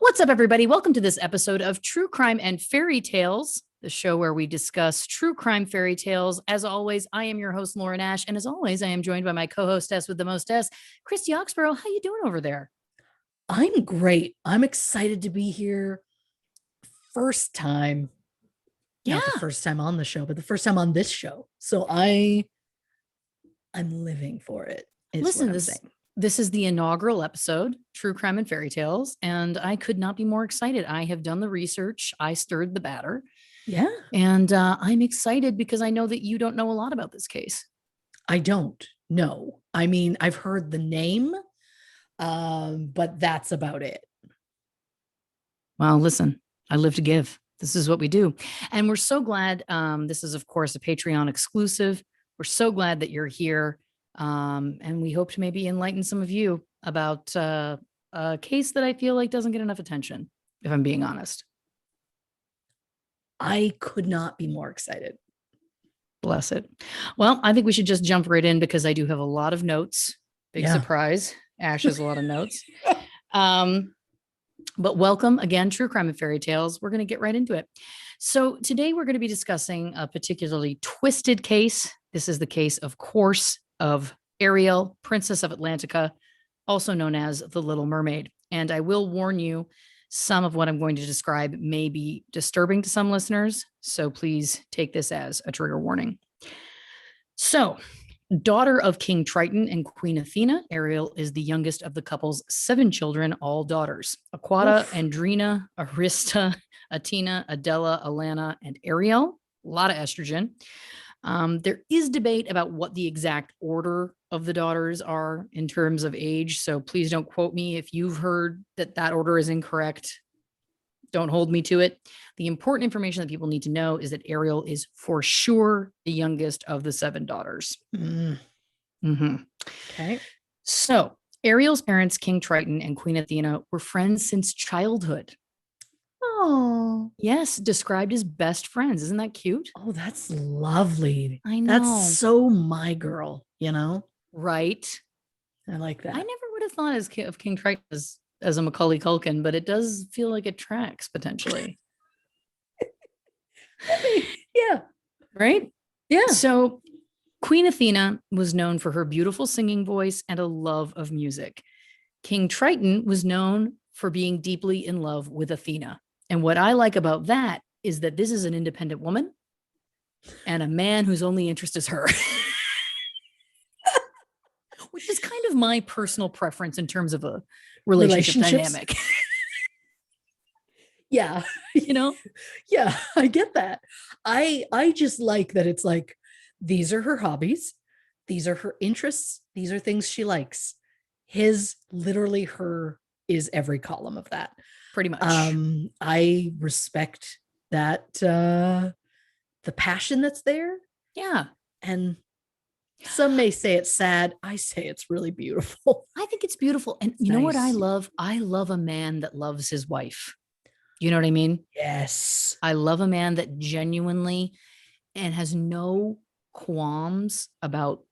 What's up, everybody? Welcome to this episode of True Crime and Fairy Tales, the show where we discuss true crime fairy tales. As always, I am your host, Lauren Ash, and as always, I am joined by my co-hostess with the mostess, Christy Oxborrow. How you doing over there? I'm great. I'm excited to be here. First time. Not the first time on the show, but the first time on this show. So I'm living for it. Listen, this is the inaugural episode, True Crime and Fairy Tales, and I could not be more excited. I have done the research. I stirred the batter. Yeah. And I'm excited because I know that you don't know a lot about this case. I don't know. I mean, I've heard the name, but that's about it. Well, listen, I live to give. This is what we do. And we're so glad. This is, of course, a Patreon exclusive. We're so glad that you're here. And we hope to maybe enlighten some of you about a case that I feel like doesn't get enough attention, if I'm being honest. I could not be more excited. Bless it. Well, I think we should just jump right in because I do have a lot of notes. Big surprise. Ash has a lot of notes. But welcome again, True Crime and Fairy Tales. We're going to get right into it. So today we're going to be discussing a particularly twisted case. This is the case, of course, of Ariel, Princess of Atlantica, also known as the Little Mermaid. And I will warn you, some of what I'm going to describe may be disturbing to some listeners, so please take this as a trigger warning. So, daughter of King Triton and Queen Athena, Ariel is the youngest of the couple's 7 children, all daughters: Aquata, Andrina, Arista, Atina, Adela, Alana, and Ariel. A lot of estrogen. There is debate about what the exact order of the daughters are in terms of age. So please don't quote me if you've heard that order is incorrect. Don't hold me to it. The important information that people need to know is that Ariel is for sure the youngest of the 7 daughters. Okay. So Ariel's parents, King Triton and Queen Athena, were friends since childhood. Oh, yes. Described as best friends. Isn't that cute? Oh, that's lovely. I know. That's so my girl, you know? Right. I like that. I never would have thought of King Triton as a Macaulay Culkin, but it does feel like it tracks potentially. Yeah. Right? Yeah. So Queen Athena was known for her beautiful singing voice and a love of music. King Triton was known for being deeply in love with Athena. And what I like about that is that this is an independent woman and a man whose only interest is her. Which is kind of my personal preference in terms of a relationship dynamic. Yeah. You know? Yeah, I get that. I just like that it's like, these are her hobbies. These are her interests. These are things she likes. Literally her is every column of that. Pretty much. I respect that, the passion that's there. Yeah. And some may say it's sad. I say it's really beautiful. I think it's beautiful. And you know what I love? I love a man that loves his wife. You know what I mean? Yes. I love a man that genuinely and has no qualms about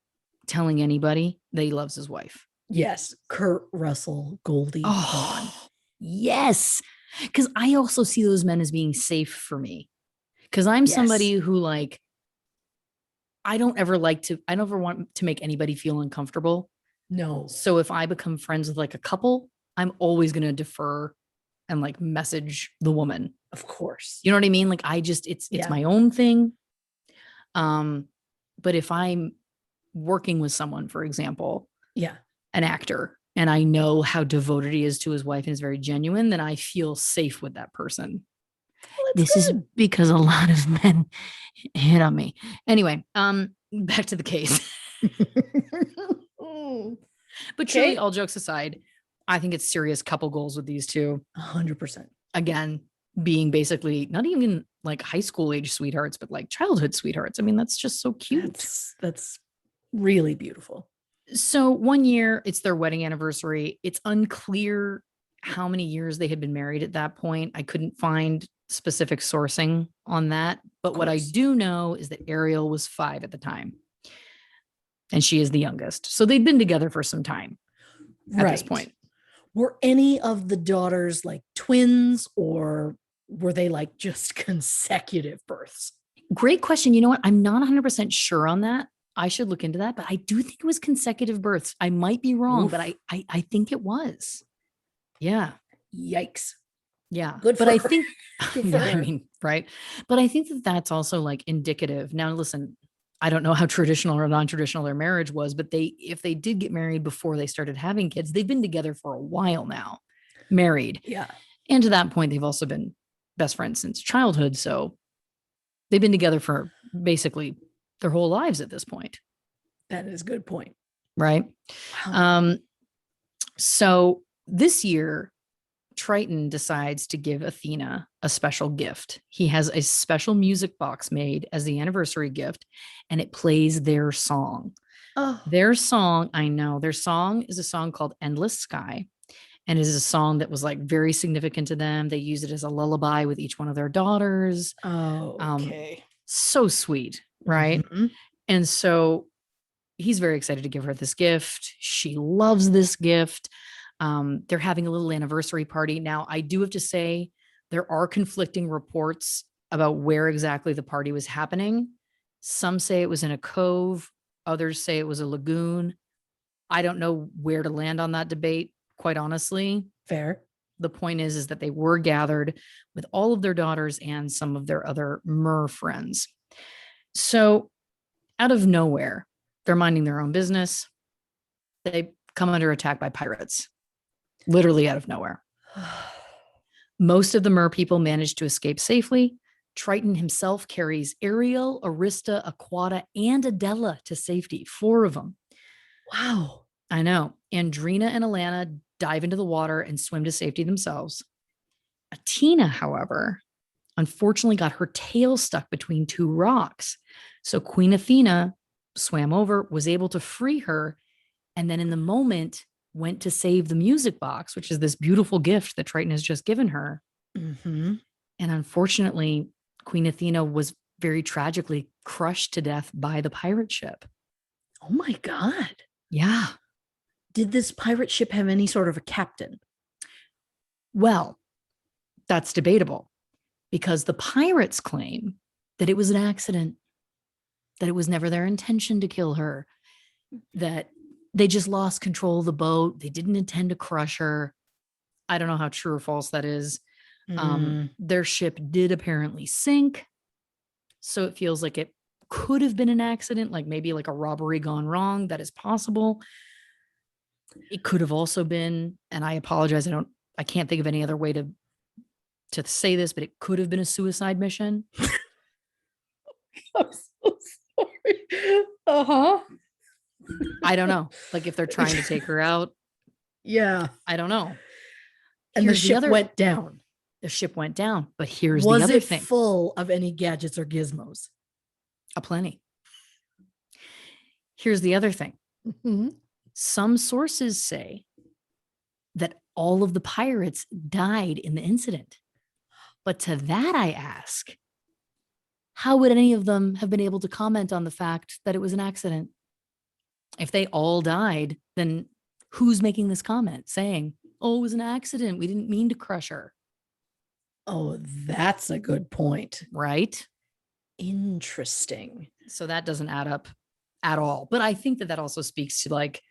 telling anybody that he loves his wife. Yes. Kurt Russell, Goldie Hawn. Yes. Because I also see those men as being safe for me. Because I'm somebody who, like, I don't ever want to make anybody feel uncomfortable. No. So if I become friends with like a couple, I'm always going to defer and like message the woman. Of course. You know what I mean? Like it's my own thing. But if I'm working with someone, for example, an actor, and I know how devoted he is to his wife and is very genuine, then I feel safe with that person. This is because a lot of men hit on me. Anyway, back to the case. But truly, all jokes aside, I think it's serious couple goals with these two. 100%. Again, being basically not even like high school age sweethearts, but like childhood sweethearts. I mean, that's just so cute. That's really beautiful. So one year, it's their wedding anniversary. It's unclear how many years they had been married at that point. I couldn't find specific sourcing on that. But what I do know is that Ariel was 5 at the time. And she is the youngest. So they'd been together for some time at this point. Were any of the daughters like twins, or were they like just consecutive births? Great question. You know what? I'm not 100% sure on that. I should look into that, but I do think it was consecutive births. I might be wrong, but Oof. I think it was. Yeah. Yikes. Yeah. Good But for I her. think, Good for yeah, I her. mean, right. But I think that that's also like indicative. Now, listen, I don't know how traditional or non-traditional their marriage was, but if they did get married before they started having kids, they've been together for a while now, married. Yeah. And to that point, they've also been best friends since childhood. So they've been together for basically their whole lives at this point. That is a good point. Right. Wow. So this year, Triton decides to give Athena a special gift. He has a special music box made as the anniversary gift, and it plays their song. Oh. Their song, I know, their song is a song called Endless Sky, and it is a song that was like very significant to them. They use it as a lullaby with each one of their daughters. Oh, okay. So sweet, right? Mm-hmm. And so he's very excited to give her this gift. She loves this gift. They're having a little anniversary party. Now, I do have to say, there are conflicting reports about where exactly the party was happening. Some say it was in a cove, others say it was a lagoon. I don't know where to land on that debate, quite honestly. Fair. The point is that they were gathered with all of their daughters and some of their other mer friends. So, out of nowhere, they're minding their own business. They come under attack by pirates, literally out of nowhere. Most of the mer people manage to escape safely. Triton himself carries Ariel, Arista, Aquata, and Adela to safety, 4 of them. Wow. I know. Andrina and Alana dive into the water and swim to safety themselves. Athena, however, unfortunately got her tail stuck between 2 rocks. So Queen Athena swam over, was able to free her, and then in the moment went to save the music box, which is this beautiful gift that Triton has just given her. Mm-hmm. And unfortunately, Queen Athena was very tragically crushed to death by the pirate ship. Oh my God. Yeah. Did this pirate ship have any sort of a captain? Well, that's debatable because the pirates claim that it was an accident, that it was never their intention to kill her, that they just lost control of the boat. They didn't intend to crush her. I don't know how true or false that is. Their ship did apparently sink. So it feels like it could have been an accident, like maybe like a robbery gone wrong. That is possible. It could have also been, and I apologize, I can't think of any other way to say this, but it could have been a suicide mission. I'm so sorry. Uh-huh. I don't know. Like if they're trying to take her out. Yeah. I don't know. And the ship went down. The ship went down. But here's Was the other it thing. full of any gadgets or gizmos? Aplenty. Here's the other thing. Mm-hmm. Some sources say that all of the pirates died in the incident. But to that I ask, how would any of them have been able to comment on the fact that it was an accident? If they all died, then who's making this comment saying, oh, it was an accident, we didn't mean to crush her? Oh, that's a good point. Right? Interesting. So that doesn't add up at all. But I think that also speaks to like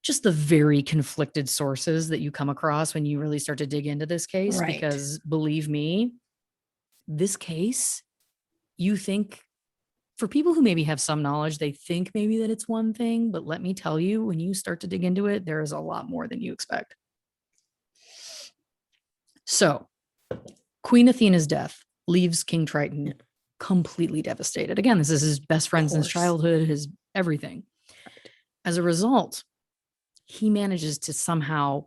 just the very conflicted sources that you come across when you really start to dig into this case. Right. Because believe me, this case, you think, for people who maybe have some knowledge, they think maybe that it's one thing, but let me tell you, when you start to dig into it, there is a lot more than you expect. So Queen Athena's death leaves King Triton completely devastated. Again, this is his best friend since childhood, his everything. Right. As a result, he manages to somehow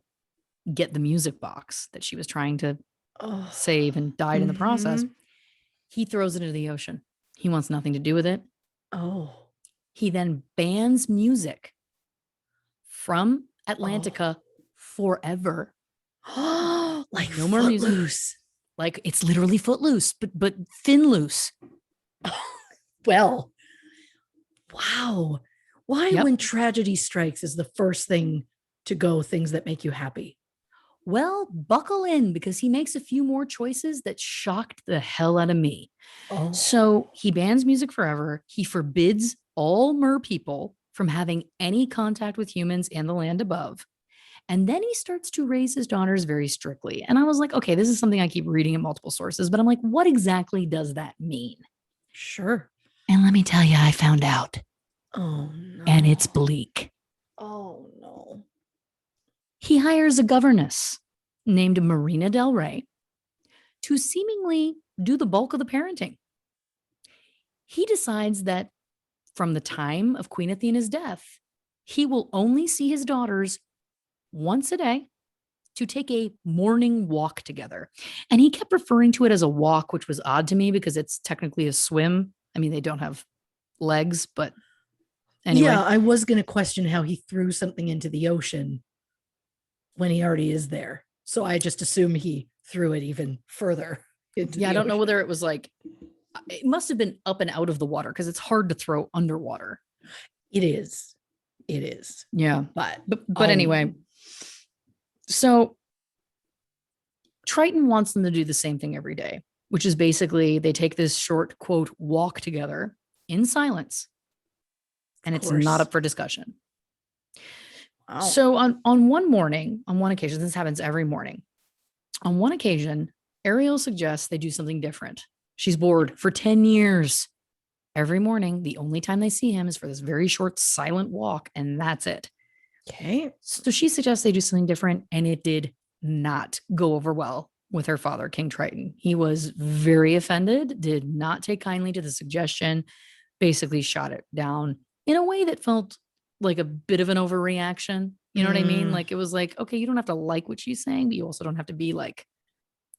get the music box that she was trying to save and died in the process. He throws it into the ocean. He wants nothing to do with it. Oh. He then bans music from Atlantica forever. Like no more music. Footloose. Like it's literally Footloose, but thin loose. Well, wow. Why when tragedy strikes is the first thing to go things that make you happy? Well, buckle in because he makes a few more choices that shocked the hell out of me. Oh, So he bans music forever. He forbids all mer people from having any contact with humans and the land above. And then he starts to raise his daughters very strictly. And I was like, okay, this is something I keep reading in multiple sources, but I'm like, what exactly does that mean? sure. And let me tell you, I found out, Oh, no. and it's bleak. Oh, no. He hires a governess named Marina Del Rey to seemingly do the bulk of the parenting. He decides that from the time of Queen Athena's death, he will only see his daughters once a day to take a morning walk together. And he kept referring to it as a walk, which was odd to me because it's technically a swim. I mean, they don't have legs, but anyway. Yeah, I was going to question how he threw something into the ocean when he already is there. So I just assume he threw it even further into Yeah, the I don't know ocean. whether it was like, it must have been up and out of the water because it's hard to throw underwater. It is. It is. Yeah. But Anyway, so Triton wants them to do the same thing every day, which is basically they take this short, quote, walk together in silence, and it's not up for discussion. Wow. So on one morning, on one occasion, this happens every morning. On one occasion, Ariel suggests they do something different. She's bored for 10 years. Every morning, the only time they see him is for this very short, silent walk, and that's it. Okay. So she suggests they do something different, and it did not go over well with her father, King Triton. He was very offended, did not take kindly to the suggestion, basically shot it down in a way that felt like a bit of an overreaction. You know what I mean? Like it was like, okay, you don't have to like what she's saying, but you also don't have to be like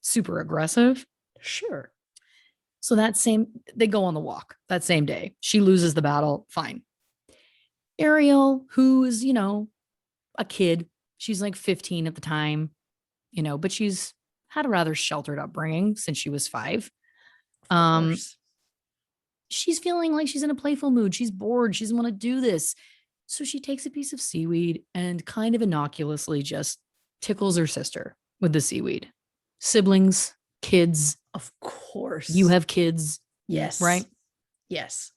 super aggressive. Sure. So they go on the walk that same day. She loses the battle. Fine. Ariel, who is, a kid, she's like 15 at the time, but she's had a rather sheltered upbringing since she was 5. Of course. She's feeling like she's in a playful mood. She's bored. She doesn't want to do this. So she takes a piece of seaweed and kind of innocuously just tickles her sister with the seaweed. Siblings, kids. Of course. You have kids. Yes. Right? Yes.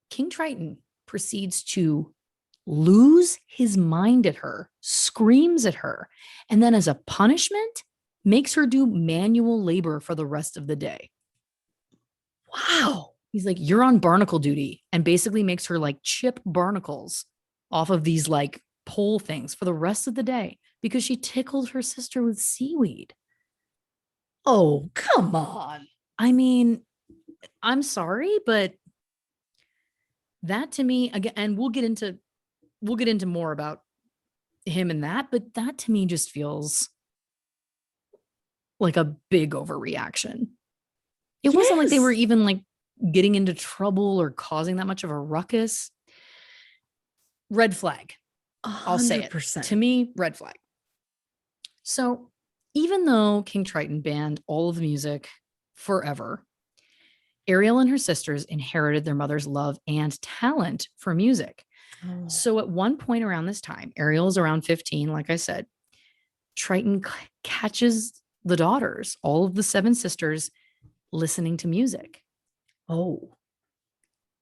King Triton proceeds to lose his mind at her, screams at her, and then as a punishment, makes her do manual labor for the rest of the day. Wow. He's like, you're on barnacle duty, and basically makes her like chip barnacles off of these like pole things for the rest of the day because she tickled her sister with seaweed. Oh, come on. I mean, I'm sorry, but that to me, again, and we'll get into more about him and that, but that to me just feels like a big overreaction. It wasn't like they were even like getting into trouble or causing that much of a ruckus. Red flag. I'll say it. To me, red flag. So even though King Triton banned all of the music forever, Ariel and her sisters inherited their mother's love and talent for music. Oh. So at one point around this time, Ariel is around 15, like I said, Triton catches the daughters, all of the 7 sisters, listening to music. Oh.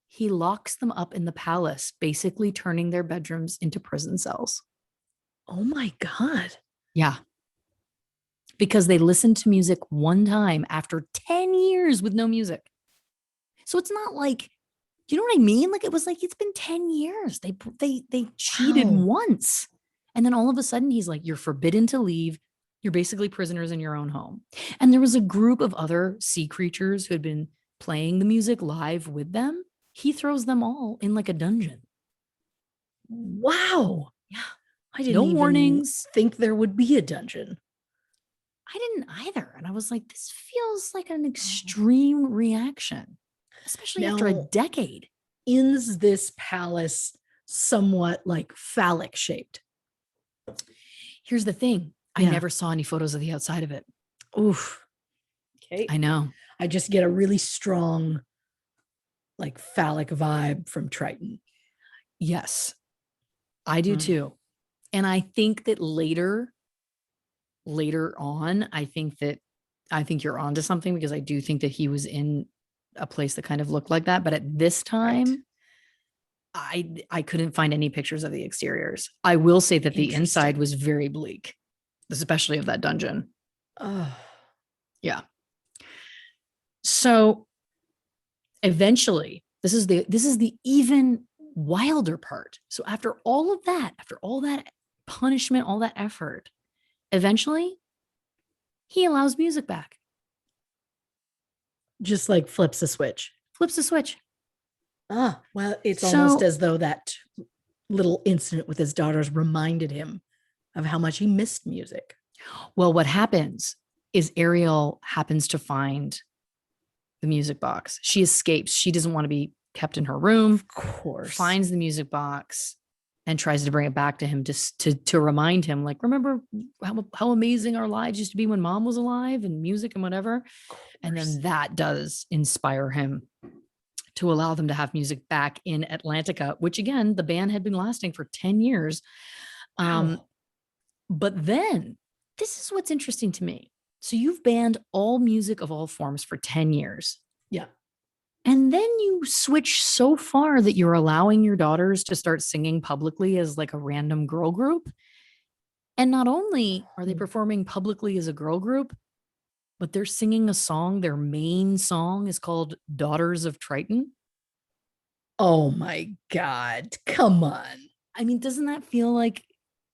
He locks them up in the palace, basically turning their bedrooms into prison cells. Oh my God. Yeah. Because they listened to music one time after 10 years with no music. So it's not like, you know what I mean? Like it was like, it's been 10 years. They cheated once. And then all of a sudden he's like, you're forbidden to leave. You're basically prisoners in your own home. And there was a group of other sea creatures who had been playing the music live with them. He throws them all in like a dungeon. Wow. Yeah. I didn't even warnings. Think there would be a dungeon. I didn't either. And I was like, this feels like an extreme reaction, especially after a decade. Is this palace somewhat like phallic shaped? Here's the thing. I never saw any photos of the outside of it. Oof. Okay. I know. I just get a really strong like phallic vibe from Triton. Yes, I do too. And I think that later on, I think you're onto something, because I do think that he was in a place that kind of looked like that. But at this Right. time, I couldn't find any pictures of the exteriors. I will say that the inside Interesting. was very bleak, especially of that dungeon. Oh, Yeah. So eventually, this is the even wilder part. So after all that punishment, all that effort, eventually he allows music back. just like flips a switch. Flips the switch. Ah, well, it's almost So, as though that little incident with his daughters reminded him of how much he missed music. well, what happens is Ariel happens to find the music box. She escapes. She doesn't want to be kept in her room, Of course. finds the music box, and tries to bring it back to him, just to remind him, like, remember how amazing our lives used to be when mom was alive, and music and whatever. And then that does inspire him to allow them to have music back in Atlantica, which again, the ban had been lasting for 10 years. Wow. But then this is what's interesting to me. So you've banned all music of all forms for 10 years. Yeah. And then you switch so far that you're allowing your daughters to start singing publicly as like a random girl group. And not only are they performing publicly as a girl group, but they're singing a song. Their main song is called Daughters of Triton. Oh my God. Come on. I mean, doesn't that feel like,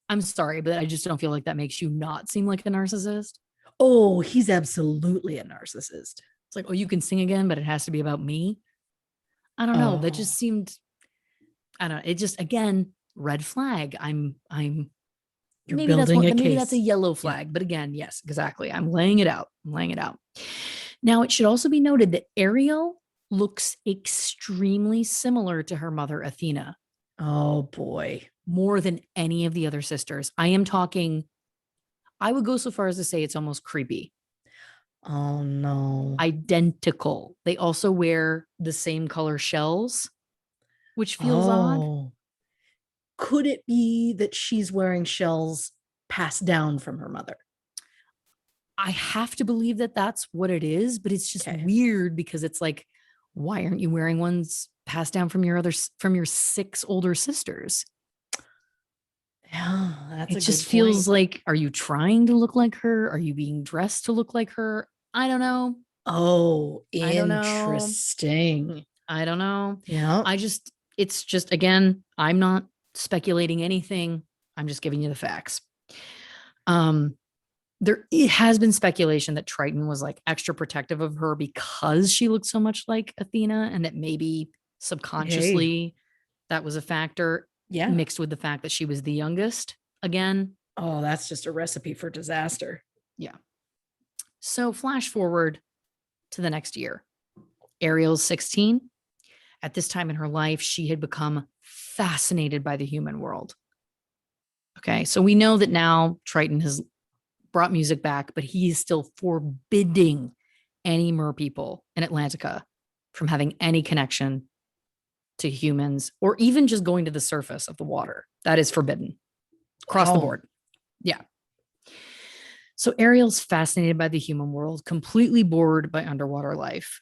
I'm sorry, but I just don't feel like that makes you not seem like a narcissist? Oh, he's absolutely a narcissist. It's like, oh, you can sing again, but it has to be about me. I don't know. That Oh, just seemed, I don't know. It just, again, red flag. I'm you're building a maybe that's a case. yellow Yeah. flag. But again, yes, exactly. I'm laying it out. I'm laying it out. Now, it should also be noted that Ariel looks extremely similar to her mother, Athena, Oh boy. more than any of the other sisters. I am talking, I would go so far as to say it's almost creepy. Oh no. Identical. They also wear the same color shells, which feels odd. Oh. Could it be that she's wearing shells passed down from her mother? I have to believe that that's what it is, but it's just Okay. weird because it's like, why aren't you wearing ones passed down from your 6 older sisters? Yeah, that's It a just good feels point. like, are you trying to look like her? Are you being dressed to look like her? I don't know. Oh, I don't know. interesting. I don't know. Yeah. It's just, again, I'm not speculating anything. I'm just giving you the facts. Um, there it has been speculation that Triton was like extra protective of her because she looked so much like Athena, and that maybe Hey. subconsciously that was a factor, Yeah. mixed with the fact that she was the youngest again. Oh, that's just a recipe for disaster. Yeah. So flash forward to the next year. Ariel's 16. At this time in her life, she had become fascinated by the human world. Okay. So we know that now Triton has brought music back, but he's still forbidding any mer people in Atlantica from having any connection to humans, or even just going to the surface of the water. That is forbidden across the Wow. board. Yeah. So Ariel's fascinated by the human world, completely bored by underwater life.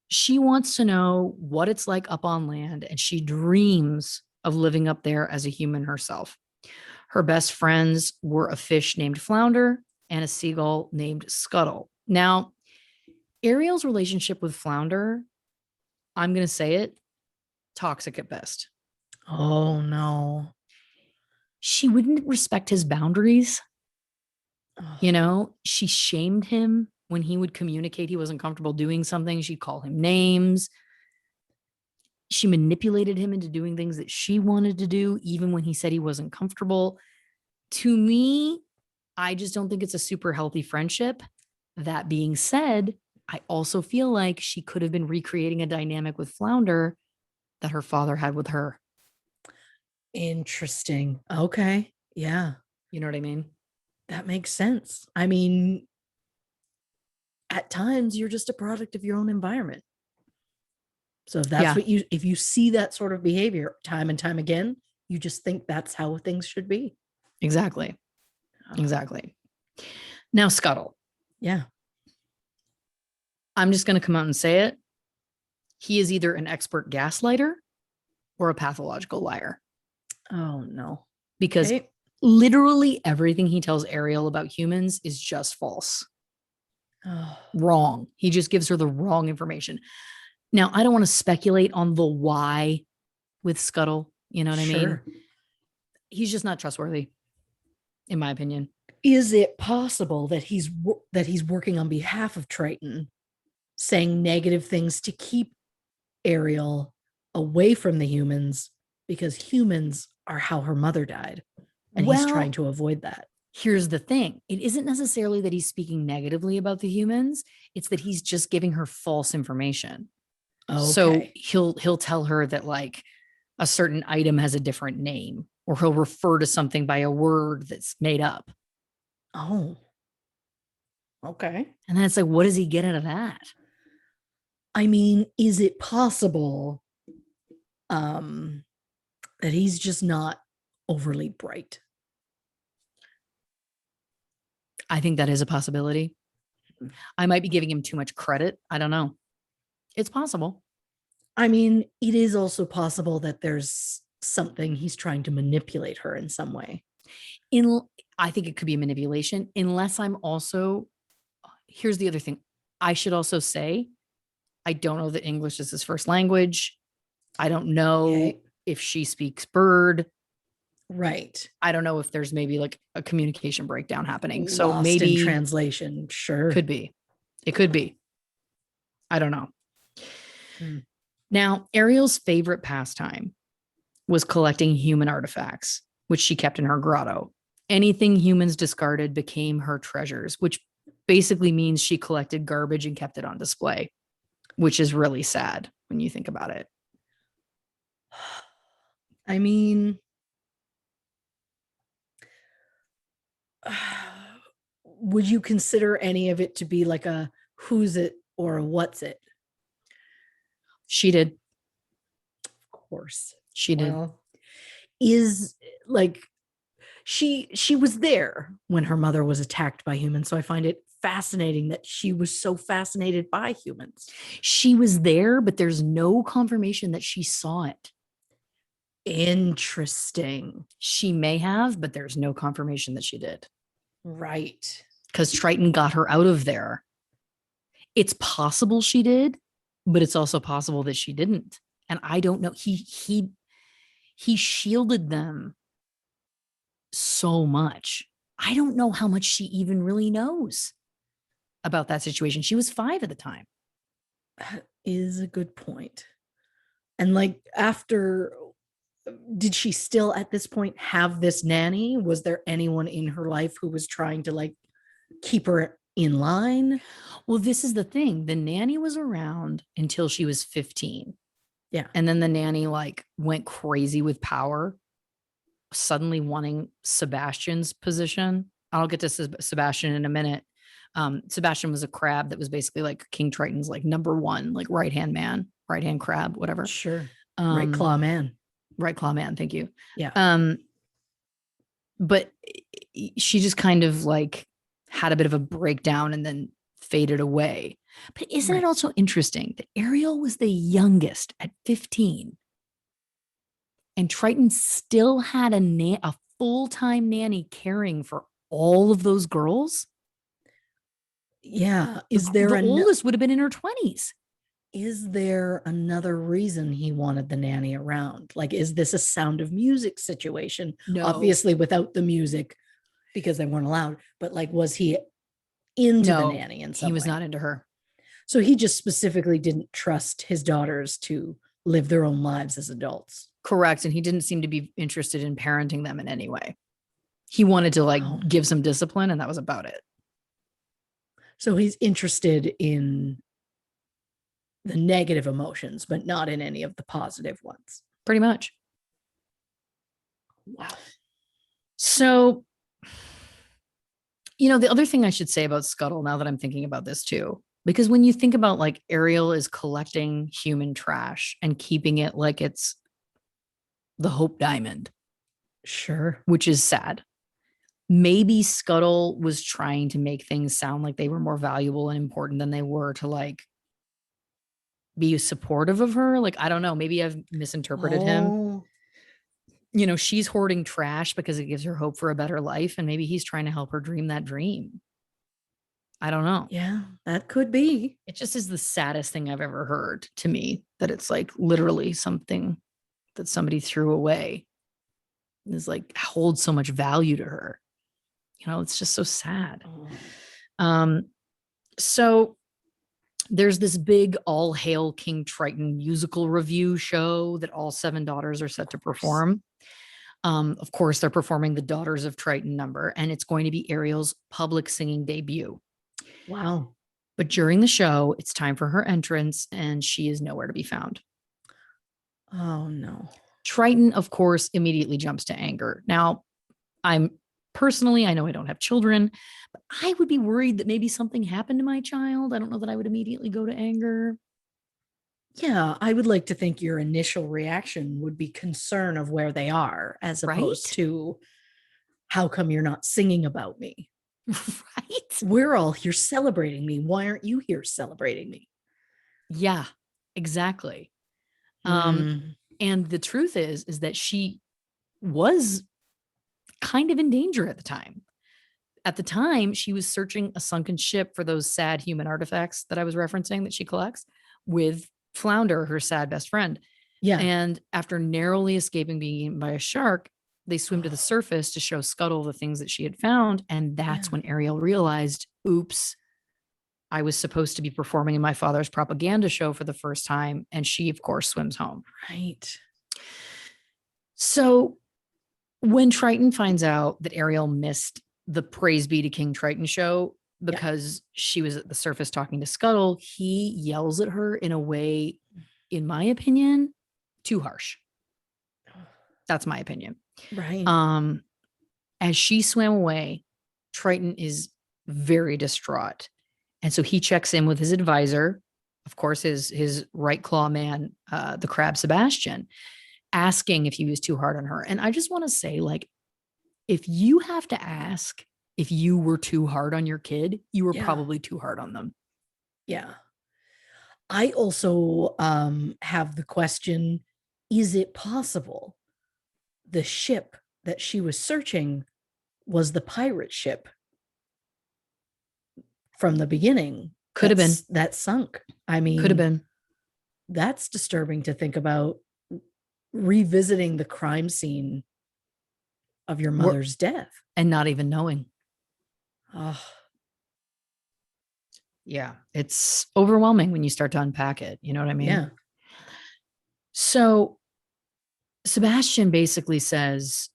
She wants to know what it's like up on land, and she dreams of living up there as a human herself. Her best friends were a fish named Flounder and a seagull named Scuttle. Now, Ariel's relationship with Flounder, I'm going to say it, toxic at best. Oh no. She wouldn't respect his boundaries. Oh, You know, she shamed him when he would communicate he wasn't comfortable doing something. She'd call him names. She manipulated him into doing things that she wanted to do, even when he said he wasn't comfortable. To me, I just don't think it's a super healthy friendship. That being said, I also feel like she could have been recreating a dynamic with Flounder that her father had with her. interesting. Okay. Yeah, You know what I mean? that makes sense. I mean, at times you're just a product of your own environment. So if that's Yeah. what if you see that sort of behavior time and time again, you just think that's how things should be. Exactly. Oh, Exactly. Now, Scuttle, yeah. I'm just going to come out and say it. He is either an expert gaslighter or a pathological liar, Oh no. because Okay. literally everything he tells Ariel about humans is just false. Oh, Wrong. He just gives her the wrong information. Now, I don't want to speculate on the why with Scuttle. You know what I mean? sure. He's just not trustworthy, in my opinion. Is it possible that he's working on behalf of Triton, saying negative things to keep Ariel away from the humans because humans are how her mother died, and he's trying Well, to avoid that? here's the thing. It isn't necessarily that he's speaking negatively about the humans. It's that he's just giving her false information. So Okay. he'll tell her that like a certain item has a different name, or he'll refer to something by a word that's made up. Oh. Okay. And then it's like, what does he get out of that? I mean, is it possible um that he's just not overly bright? I think that is a possibility. I might be giving him too much credit. I don't know. It's possible. I mean, it is also possible that there's something he's trying to manipulate her in some way. In I think it could be a manipulation, unless I'm also, here's the other thing. I should also say, I don't know that English is his first language. I don't know Okay. if she speaks bird. Right. I don't know if there's maybe like a communication breakdown happening. So Lost in maybe translation. Sure. could be. It could be. I don't know. Hmm. Now, Ariel's favorite pastime was collecting human artifacts, which she kept in her grotto. Anything humans discarded became her treasures, which basically means she collected garbage and kept it on display, which is really sad when you think about it. I mean, would you consider any of it to be like a who's it or a what's it? She did. Of course. She did. Well, is like she was there when her mother was attacked by humans, so I find it fascinating that she was so fascinated by humans. She was there, but there's no confirmation that she saw it. Interesting. She may have, but there's no confirmation that she did, Right. because Triton got her out of there. It's possible she did, but it's also possible that she didn't. And I don't know. He shielded them so much. I don't know how much she even really knows about that situation. She was 5 at the time. That is a good point. And like after, did she still at this point have this nanny? Was there anyone in her life who was trying to like keep her in line? Well, this is the thing. The nanny was around until she was 15. Yeah. And then the nanny like went crazy with power, suddenly wanting Sebastian's position. I'll get to Sebastian in a minute. Sebastian was a crab that was basically like King Triton's like number one, like right-hand man, right-hand crab, whatever. Sure. Right claw man. Right claw man. Thank you. Yeah. But she just kind of like had a bit of a breakdown and then faded away. But isn't it Right. also interesting that Ariel was the youngest at 15 and Triton still had a full-time nanny caring for all of those girls? Yeah. Is there The oldest would have been in her 20s. is there another reason he wanted the nanny around? Like, is this a Sound of Music situation? No. Obviously without the music because they weren't allowed, but like, was he into the No, nanny in some he was way? not into her. So he just specifically didn't trust his daughters to live their own lives as adults. Correct. And he didn't seem to be interested in parenting them in any way. He wanted to like Wow. give some discipline, and that was about it. So he's interested in the negative emotions, but not in any of the positive ones. Pretty much. Wow. So, you know, the other thing I should say about Scuttle, now that I'm thinking about this too, because when you think about like Ariel is collecting human trash and keeping it like it's the Hope Diamond, Sure. which is sad. maybe Scuttle was trying to make things sound like they were more valuable and important than they were to like be supportive of her. Like, I don't know. Maybe I've misinterpreted him. Oh, She's hoarding trash because it gives her hope for a better life. And maybe he's trying to help her dream that dream. I don't know. yeah, that could be. It just is the saddest thing I've ever heard to me that it's like literally something that somebody threw away is like holds so much value to her. It's just so sad. Oh, So there's this big All Hail King Triton musical review show that all seven daughters are set to perform. Of course, they're performing the Daughters of Triton number, and it's going to be Ariel's public singing debut. wow. But during the show, it's time for her entrance, and she is nowhere to be found. Oh, no. Triton, of course, immediately jumps to anger. Now, I know I don't have children, but I would be worried that maybe something happened to my child. I don't know that I would immediately go to anger. Yeah, I would like to think your initial reaction would be concern of where they are, as opposed Right? to how come you're not singing about me? Right? We're all here celebrating me. Why aren't you here celebrating me? Yeah, exactly. Hmm. And the truth is that she was kind of in danger at the time. At the time, she was searching a sunken ship for those sad human artifacts that I was referencing that she collects with Flounder, her sad best friend. Yeah. And after narrowly escaping being eaten by a shark, they swim to the surface to show Scuttle the things that she had found. And that's Yeah. when Ariel realized, oops, I was supposed to be performing in my father's propaganda show for the first time. And she, of course, swims home. Right. So when Triton finds out that Ariel missed the Praise Be to King Triton show because she was at the surface talking to Scuttle, he yells at her in a way, in my opinion, too harsh. That's my opinion. Right. As she swam away, Triton is very distraught. And so he checks in with his advisor, of course, his right claw man, the crab Sebastian, asking if he was too hard on her. And I just want to say, like, if you have to ask if you were too hard on your kid, you were probably too hard on them. Yeah. I also have the question, is it possible the ship that she was searching was the pirate ship from the beginning? Could have been. That sunk. I mean, Could have been. That's disturbing to think about, revisiting the crime scene of your mother's death. And not even knowing. Oh, yeah. It's overwhelming when you start to unpack it. You know what I mean? yeah. So Sebastian basically says,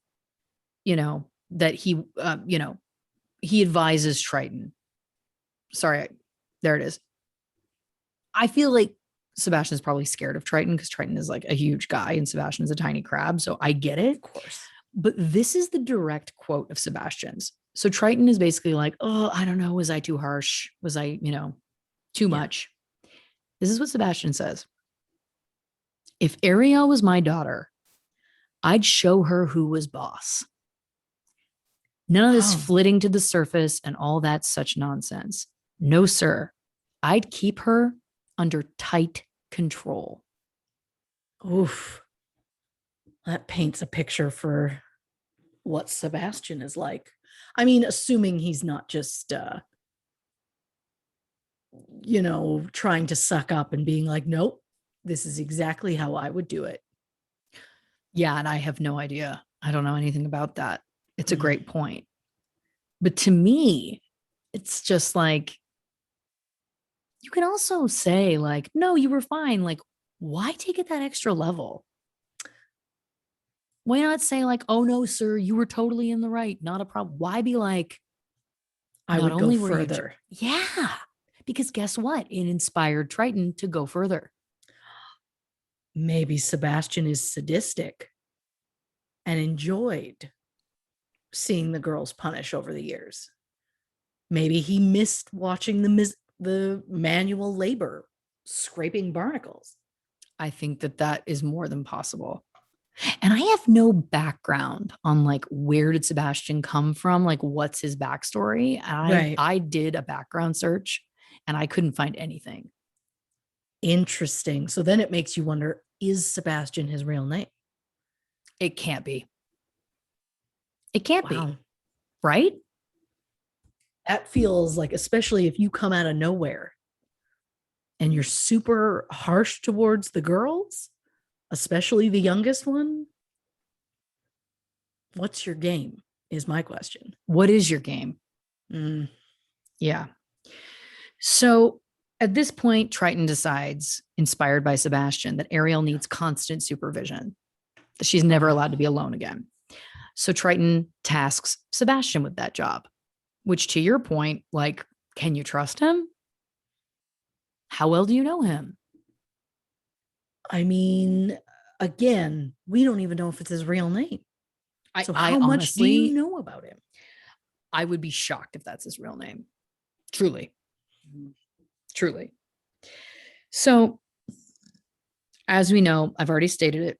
that he, he advises Triton. Sorry, there it is. I feel like Sebastian's probably scared of Triton because Triton is like a huge guy and Sebastian's a tiny crab. So I get it. Of course. But this is the direct quote of Sebastian's. So Triton is basically like, oh, I don't know. Was I too harsh? Was I, too much? This is what Sebastian says. If Ariel was my daughter, I'd show her who was boss. None of this flitting to the surface and all that such nonsense. No, sir. I'd keep her under tight control. Oof. That paints a picture for what Sebastian is like. I mean, assuming he's not just, trying to suck up and being like, nope, this is exactly how I would do it. Yeah, and I have no idea. I don't know anything about that. It's a great point. But to me, it's just like, you can also say like, no, you were fine. Like, why take it that extra level? Why not say like, oh no, sir, you were totally in the right. Not a problem. Why be like, I would go further. Yeah. Because guess what? It inspired Triton to go further. Maybe Sebastian is sadistic and enjoyed seeing the girls punish over the years. Maybe he missed watching the manual labor scraping barnacles. I think that is more than possible. And I have no background on like where did Sebastian come from? Like what's his backstory? Right. I did a background search and I couldn't find anything. Interesting. So then it makes you wonder, is Sebastian his real name? It can't be. It can't be, Wow. right? That feels like, especially if you come out of nowhere and you're super harsh towards the girls, especially the youngest one. What's your game? Is my question. What is your game? Mm, Yeah. So at this point, Triton decides, inspired by Sebastian, that Ariel needs constant supervision, that she's never allowed to be alone again. So Triton tasks Sebastian with that job, which to your point, like, can you trust him? How well do you know him? I mean, again, we don't even know if it's his real name. So I how much do you honestly, know about him? I would be shocked if that's his real name. Truly, truly. So, as we know, I've already stated it.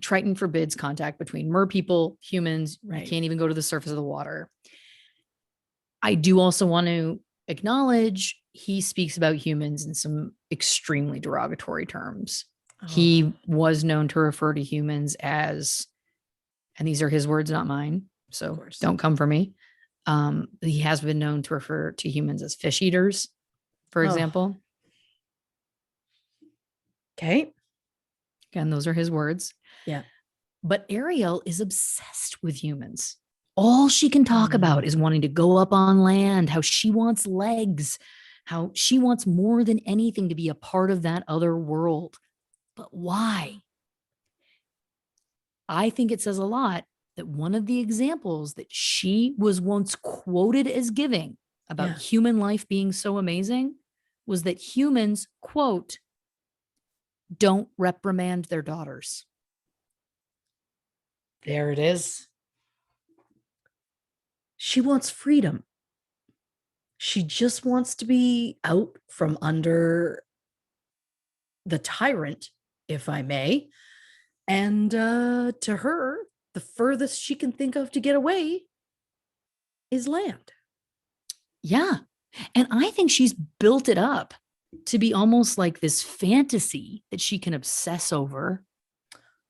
Triton forbids contact between mer people, humans. You Right. can't even go to the surface of the water. I do also want to acknowledge he speaks about humans in some extremely derogatory terms. Oh, He was known to refer to humans as, and these are his words, not mine. So course. don't come for me. He has been known to refer to humans as fish eaters, for Oh. example. Okay. Again, those are his words. Yeah. But Ariel is obsessed with humans. All she can talk about is wanting to go up on land, how she wants legs, how she wants more than anything to be a part of that other world. But why? I think it says a lot that one of the examples that she was once quoted as giving about Yeah. human life being so amazing was that humans, quote, don't reprimand their daughters. There it is. She wants freedom. She just wants to be out from under the tyrant, if I may. And to her, the furthest she can think of to get away is land. Yeah. And I think she's built it up to be almost like this fantasy that she can obsess over.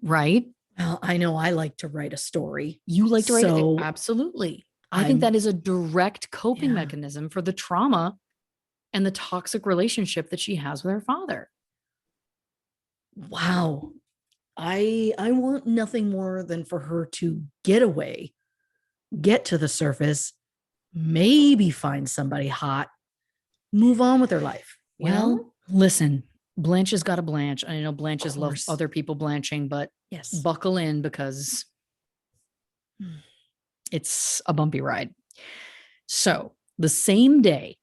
Right. Well, I know I like to write a story. You like to write it. So Absolutely. I think that is a direct coping mechanism for the trauma and the toxic relationship that she has with her father. wow. I want nothing more than for her to get away, get to the surface, maybe find somebody hot, move on with her life. Well, listen, Blanche has got a Blanche. I know Blanches love course. other people blanching, but yes. buckle in because it's a bumpy ride. So the same day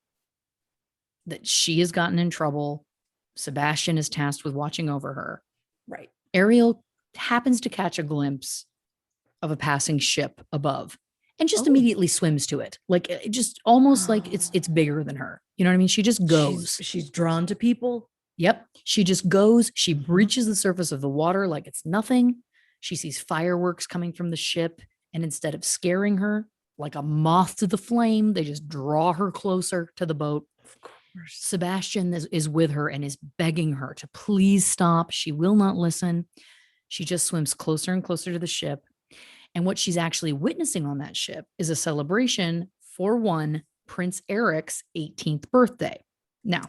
that she has gotten in trouble, Sebastian is tasked with watching over her. Right. Ariel happens to catch a glimpse of a passing ship above and just Oh. immediately swims to it. Like it just almost like it's bigger than her. You know what I mean? She just goes. She's drawn to people. Yep. She just goes. She breaches the surface of the water like it's nothing. She sees fireworks coming from the ship. And instead of scaring her like a moth to the flame, they just draw her closer to the boat. Of course. Sebastian is with her and is begging her to please stop. She will not listen. She just swims closer and closer to the ship. And what she's actually witnessing on that ship is a celebration for one Prince Eric's 18th birthday. Now,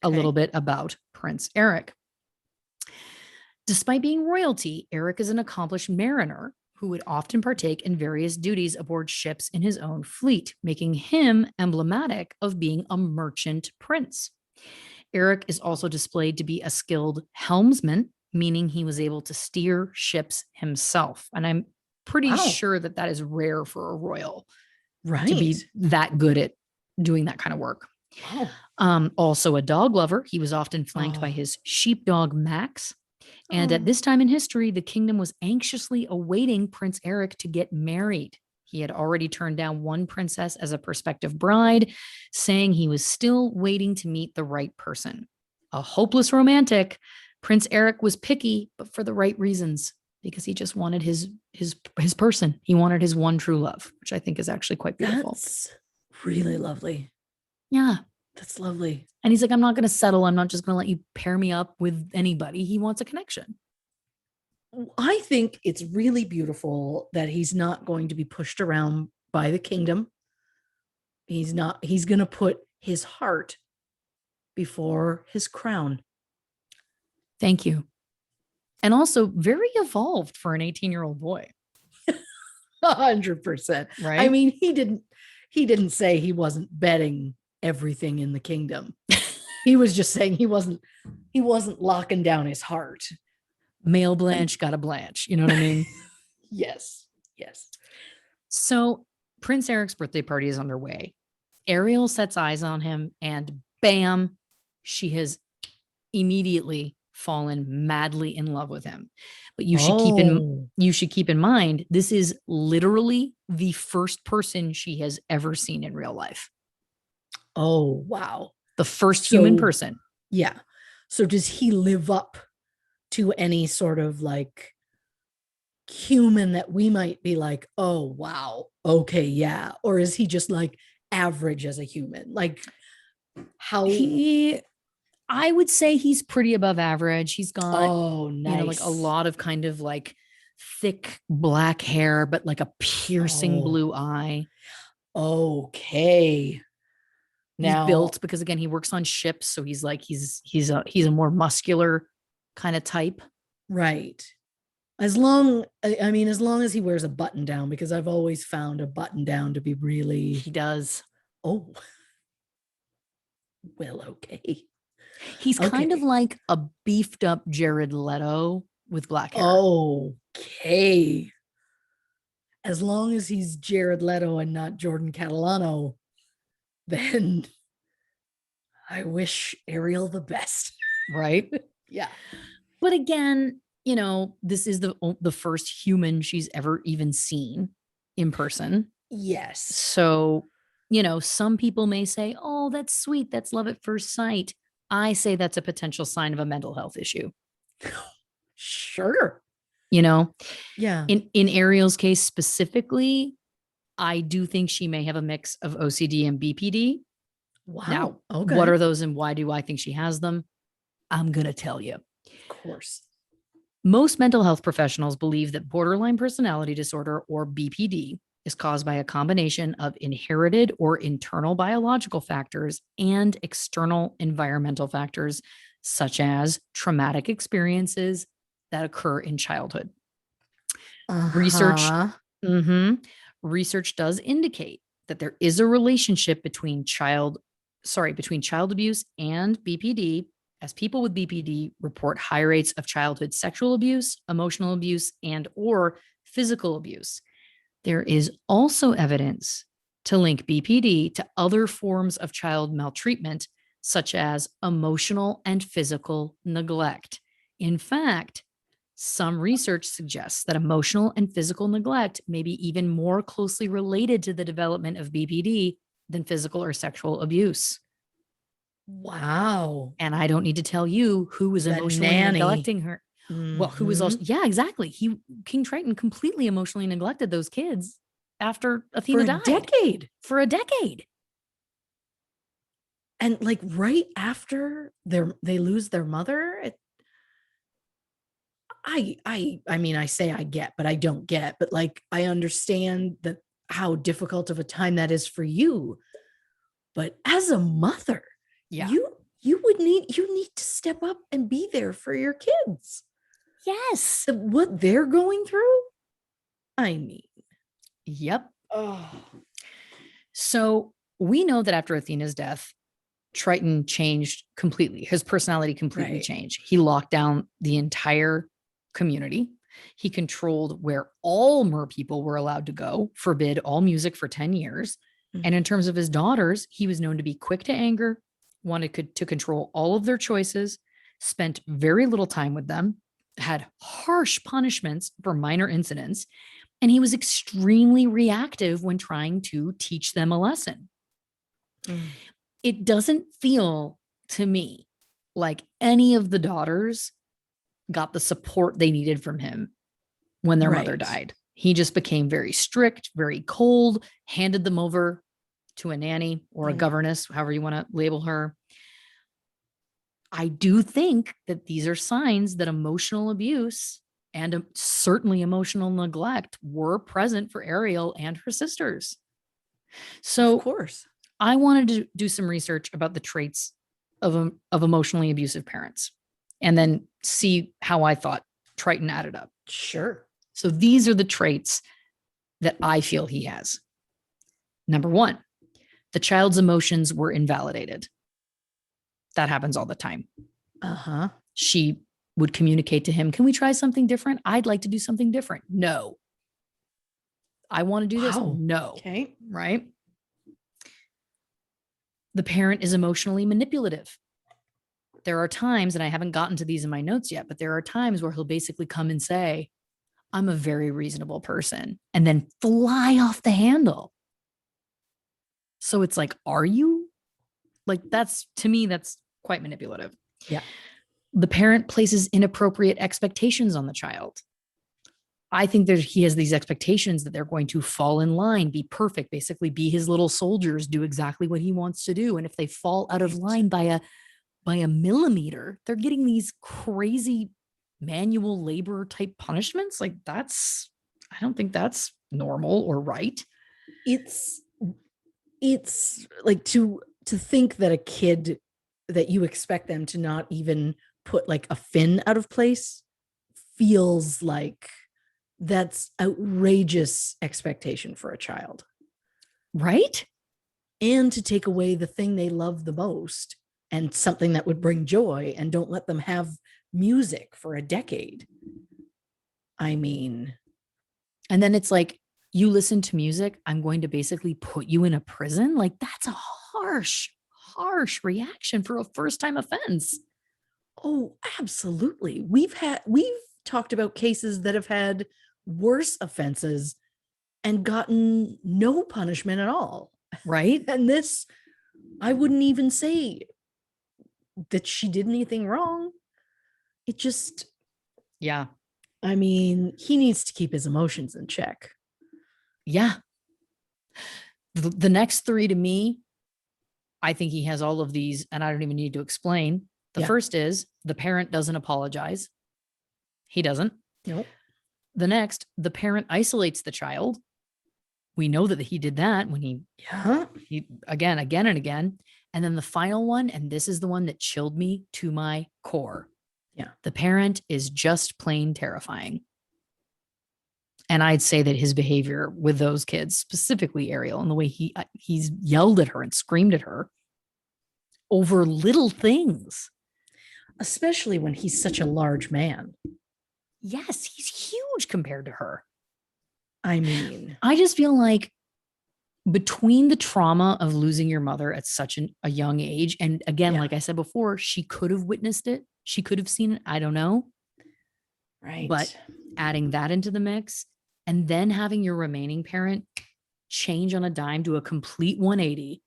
a little bit about Prince Eric. Despite being royalty, Eric is an accomplished mariner who would often partake in various duties aboard ships in his own fleet, making him emblematic of being a merchant prince. Eric is also displayed to be a skilled helmsman, meaning he was able to steer ships himself. And I'm pretty sure that that is rare for a royal to be that good at doing that kind of work. Wow. Also a dog lover. He was often flanked by his sheepdog, Max. And at this time in history, the kingdom was anxiously awaiting Prince Eric to get married. He had already turned down one princess as a prospective bride, saying he was still waiting to meet the right person. A hopeless romantic, Prince Eric was picky, but for the right reasons. because he just wanted his person. He wanted his one true love, which I think is actually quite beautiful. That's really lovely. Yeah. That's lovely. And he's like, I'm not going to settle. I'm not just going to let you pair me up with anybody. He wants a connection. I think it's really beautiful that he's not going to be pushed around by the kingdom. He's going to put his heart before his crown. Thank you. And also very evolved for an 18-year-old boy. 100%. Right? I mean, he didn't say he wasn't betting everything in the kingdom. He was just saying he wasn't locking down his heart. Male Blanche got a Blanche. You know what I mean? Yes. So Prince Eric's birthday party is underway. Ariel sets eyes on him and bam, she has immediately fallen madly in love with him. But you should keep in mind, this is literally the first person she has ever seen in real life. Oh, wow. The first human person. Yeah. So does he live up to any sort of like human that we might be like, oh, wow. Okay. Yeah. Or is he just like average as a human? Like how I would say he's pretty above average. He's got, nice. Like a lot of kind of like thick black hair, but like a piercing blue eye. Okay. Now, he's built because again, he works on ships. So he's like, he's a more muscular kind of type. Right. As long as he wears a button down, because I've always found a button down to be really. He does. Oh. Well, okay. He's kind of like a beefed up Jared Leto with black hair. Okay. As long as he's Jared Leto and not Jordan Catalano, then I wish Ariel the best. Right? Yeah. But again, this is the first human she's ever even seen in person. Yes. So, some people may say, oh, that's sweet. That's love at first sight. I say that's a potential sign of a mental health issue. Sure. Yeah. In Ariel's case specifically, I do think she may have a mix of OCD and BPD. Wow. Now, okay. What are those and why do I think she has them? I'm going to tell you. Of course. Most mental health professionals believe that borderline personality disorder, or BPD, is caused by a combination of inherited or internal biological factors and external environmental factors, such as traumatic experiences that occur in childhood. Research does indicate that there is a relationship between child abuse and BPD, as people with BPD report high rates of childhood sexual abuse, emotional abuse, and or physical abuse. There is also evidence to link BPD to other forms of child maltreatment, such as emotional and physical neglect. In fact, some research suggests that emotional and physical neglect may be even more closely related to the development of BPD than physical or sexual abuse. Wow. And I don't need to tell you who was emotionally neglecting her. Well, who was also, exactly. King Triton completely emotionally neglected those kids after Athena died. For a decade. And like right after they lose their mother, I say I get, but I don't get, but like, I understand that how difficult of a time that is for you, but as a mother, you need to step up and be there for your kids. Yes. What they're going through. I mean, yep. Oh. So we know that after Athena's death, Triton changed completely. His personality completely changed. He locked down the entire community. He controlled where all mer people were allowed to go, forbid all music for 10 years. Mm-hmm. And in terms of his daughters, he was known to be quick to anger, wanted to control all of their choices, spent very little time with them, had harsh punishments for minor incidents, and he was extremely reactive when trying to teach them a lesson. Mm. It doesn't feel to me like any of the daughters got the support they needed from him when their mother Right. died. He just became very strict, very cold, handed them over to a nanny or a governess, however you want to label her. I do think that these are signs that emotional abuse and certainly emotional neglect were present for Ariel and her sisters. So, Of course. I wanted to do some research about the traits of emotionally abusive parents and then see how I thought Triton added up. Sure. So, these are the traits that I feel he has. Number one, the child's emotions were invalidated. That happens all the time. Uh-huh. She would communicate to him, can we try something different? I'd like to do something different. No. I want to do this. Wow. No. Okay. Right? The parent is emotionally manipulative. There are times, and I haven't gotten to these in my notes yet, but there are times where he'll basically come and say, I'm a very reasonable person, and then fly off the handle. So it's like, are you? Like, that's, to me, that's quite manipulative. Yeah. The parent places inappropriate expectations on the child. I think that he has these expectations that they're going to fall in line, be perfect, basically be his little soldiers, do exactly what he wants to do. And if they fall out of line by a millimeter, they're getting these crazy manual labor type punishments. Like, that's, I don't think that's normal or right. It's like to think that a kid, that you expect them to not even put like a fin out of place, feels like that's outrageous expectation for a child. Right? And to take away the thing they love the most and something that would bring joy, and don't let them have music for a decade. I mean, and then it's like, you listen to music, I'm going to basically put you in a prison. Like, that's a harsh reaction for a first-time offense. oh, absolutely. We've talked about cases that have had worse offenses and gotten no punishment at all. Right? And this, I wouldn't even say that she did anything wrong. It just, Yeah. I mean, he needs to keep his emotions in check. Yeah. The next three, to me, I think he has all of these, and I don't even need to explain. The first is the parent doesn't apologize. He doesn't. Nope. The next, the parent isolates the child. We know that he did that when he again and again. And then the final one, and this is the one that chilled me to my core. Yeah. The parent is just plain terrifying. And I'd say that his behavior with those kids, specifically Ariel, and the way he's yelled at her and screamed at her over little things. Especially when he's such a large man. Yes, he's huge compared to her. I mean, I just feel like between the trauma of losing your mother at such a young age, and again, like I said before, she could have witnessed it. She could have seen it. I don't know. Right. But adding that into the mix, and then having your remaining parent change on a dime, do a complete 180.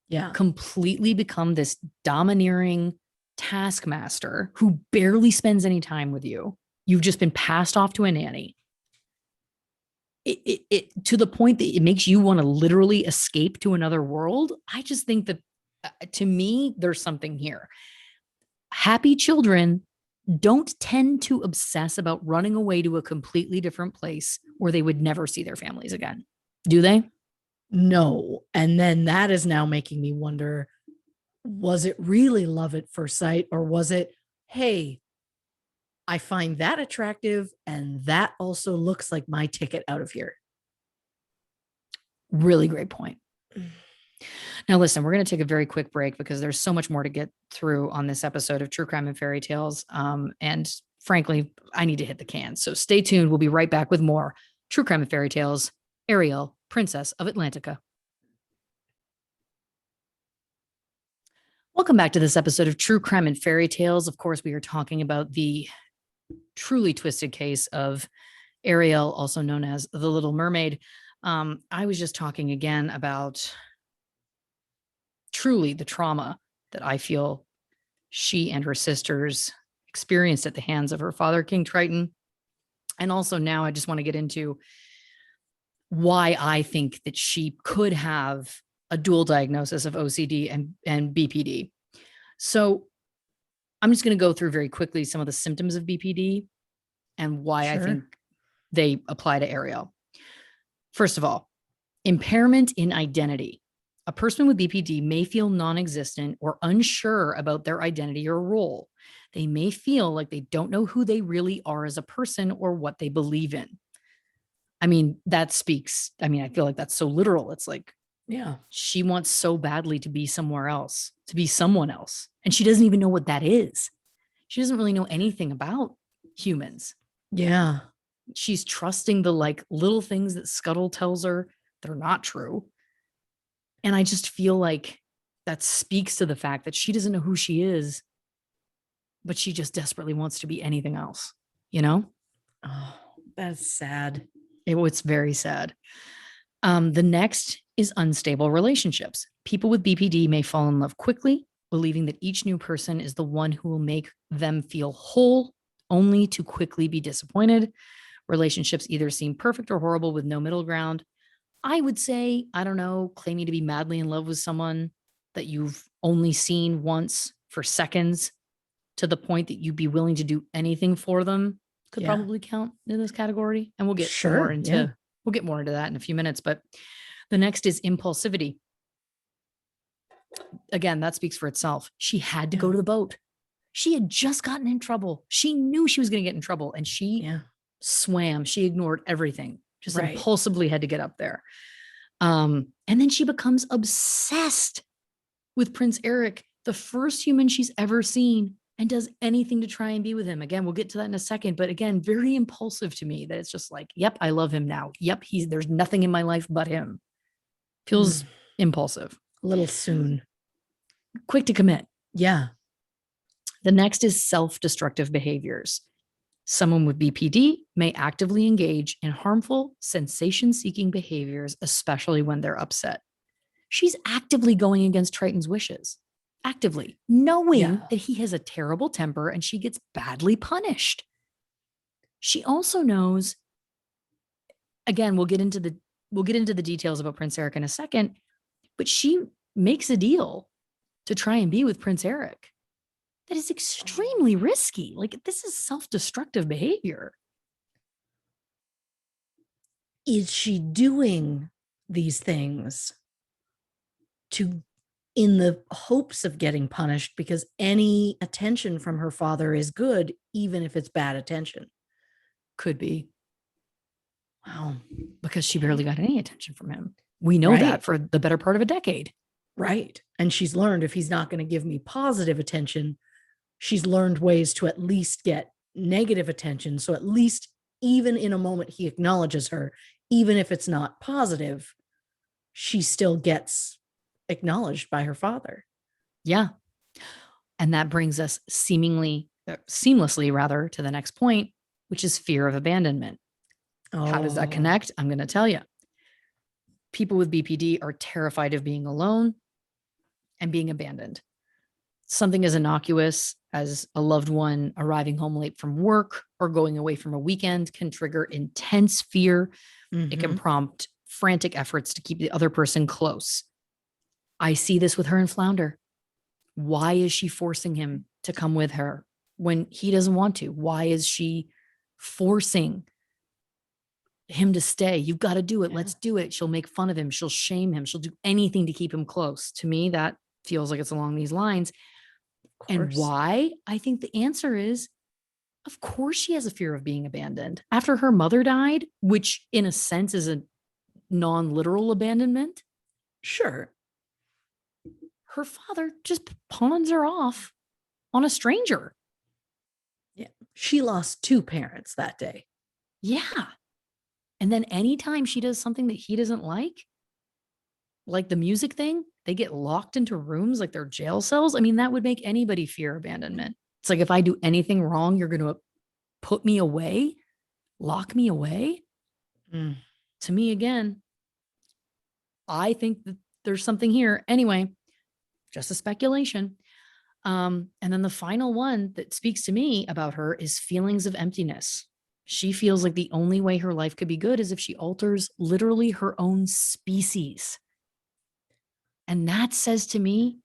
Yeah. Completely become this domineering taskmaster who barely spends any time with you. You've just been passed off to a nanny. It to the point that it makes you want to literally escape to another world. I just think that to me, there's something here. Happy children don't tend to obsess about running away to a completely different place where they would never see their families again. Do they? No. And then that is now making me wonder, was it really love at first sight, or was it, hey, I find that attractive and that also looks like my ticket out of here? Really great point. Now, listen, we're going to take a very quick break because there's so much more to get through on this episode of True Crime and Fairy Tales. And frankly, I need to hit the can. So stay tuned. We'll be right back with more True Crime and Fairy Tales, Ariel, Princess of Atlantica. Welcome back to this episode of True Crime and Fairy Tales. Of course, we are talking about the truly twisted case of Ariel, also known as the Little Mermaid. I was just talking again about truly the trauma that I feel she and her sisters experienced at the hands of her father, King Triton. And also now I just want to get into why I think that she could have a dual diagnosis of OCD and BPD. So I'm just going to go through very quickly some of the symptoms of BPD and why I Sure. think they apply to Ariel. First of all, impairment in identity. A person with BPD may feel non-existent or unsure about their identity or role. They may feel like they don't know who they really are as a person or what they believe in. I mean, that speaks. I mean, I feel like that's so literal. It's like Yeah. she wants so badly to be somewhere else, to be someone else. And she doesn't even know what that is. She doesn't really know anything about humans. Yeah. She's trusting the like little things that Scuttle tells her they're not true. And I just feel like that speaks to the fact that she doesn't know who she is, but she just desperately wants to be anything else, you know? Oh, that's sad. It's very sad. The next is unstable relationships. People with BPD may fall in love quickly, believing that each new person is the one who will make them feel whole, only to quickly be disappointed. Relationships either seem perfect or horrible with no middle ground. I would say, I don't know, claiming to be madly in love with someone that you've only seen once for seconds to the point that you'd be willing to do anything for them could Yeah. probably count in this category. And we'll get Sure, more into yeah. we'll get more into that in a few minutes. But the next is impulsivity. Again, that speaks for itself. She had to go Yeah. to the boat. She had just gotten in trouble. She knew she was going to get in trouble and she Yeah. swam. She ignored everything, just Right. impulsively had to get up there. And then she becomes obsessed with Prince Eric, the first human she's ever seen, and does anything to try and be with him. Again, we'll get to that in a second, but again, very impulsive to me that it's just like, yep, I love him now. Yep, there's nothing in my life but him. Feels impulsive. A little soon. Quick to commit. Yeah. The next is self-destructive behaviors. Someone with BPD may actively engage in harmful, sensation-seeking behaviors, especially when they're upset. She's actively going against Triton's wishes, actively, knowing Yeah. that he has a terrible temper and she gets badly punished. She also knows, again, we'll get into the details about Prince Eric in a second, but she makes a deal to try and be with Prince Eric that is extremely risky. Like, this is self-destructive behavior. Is she doing these things in the hopes of getting punished because any attention from her father is good, even if it's bad attention? Could be. Wow. Because she barely got any attention from him. We know Right. that for the better part of a decade. Right. And she's learned if he's not going to give me positive attention, she's learned ways to at least get negative attention. So at least even in a moment he acknowledges her, even if it's not positive, she still gets acknowledged by her father. Yeah. And that brings us seamlessly rather to the next point, which is fear of abandonment. How does that connect? I'm going to tell you. People with BPD are terrified of being alone and being abandoned. Something as innocuous as a loved one arriving home late from work or going away from a weekend can trigger intense fear. It can prompt frantic efforts to keep the other person close. I see this with her and Flounder. Why is she forcing him to come with her when he doesn't want to? Why is she forcing him to stay? You've got to do it. Yeah. Let's do it. She'll make fun of him. She'll shame him. She'll do anything to keep him close. To me, that feels like it's along these lines. And why? I think the answer is, of course, she has a fear of being abandoned. After her mother died, which in a sense is a non-literal abandonment. Sure. Her father just pawns her off on a stranger. Yeah. She lost 2 parents that day. Yeah. And then anytime she does something that he doesn't like the music thing, they get locked into rooms like they're jail cells. I mean, that would make anybody fear abandonment. It's like, if I do anything wrong, you're going to put me away, lock me away. To me, again, I think that there's something here. Anyway, just a speculation. And then the final one that speaks to me about her is feelings of emptiness. She feels like the only way her life could be good is if she alters literally her own species. And that says to me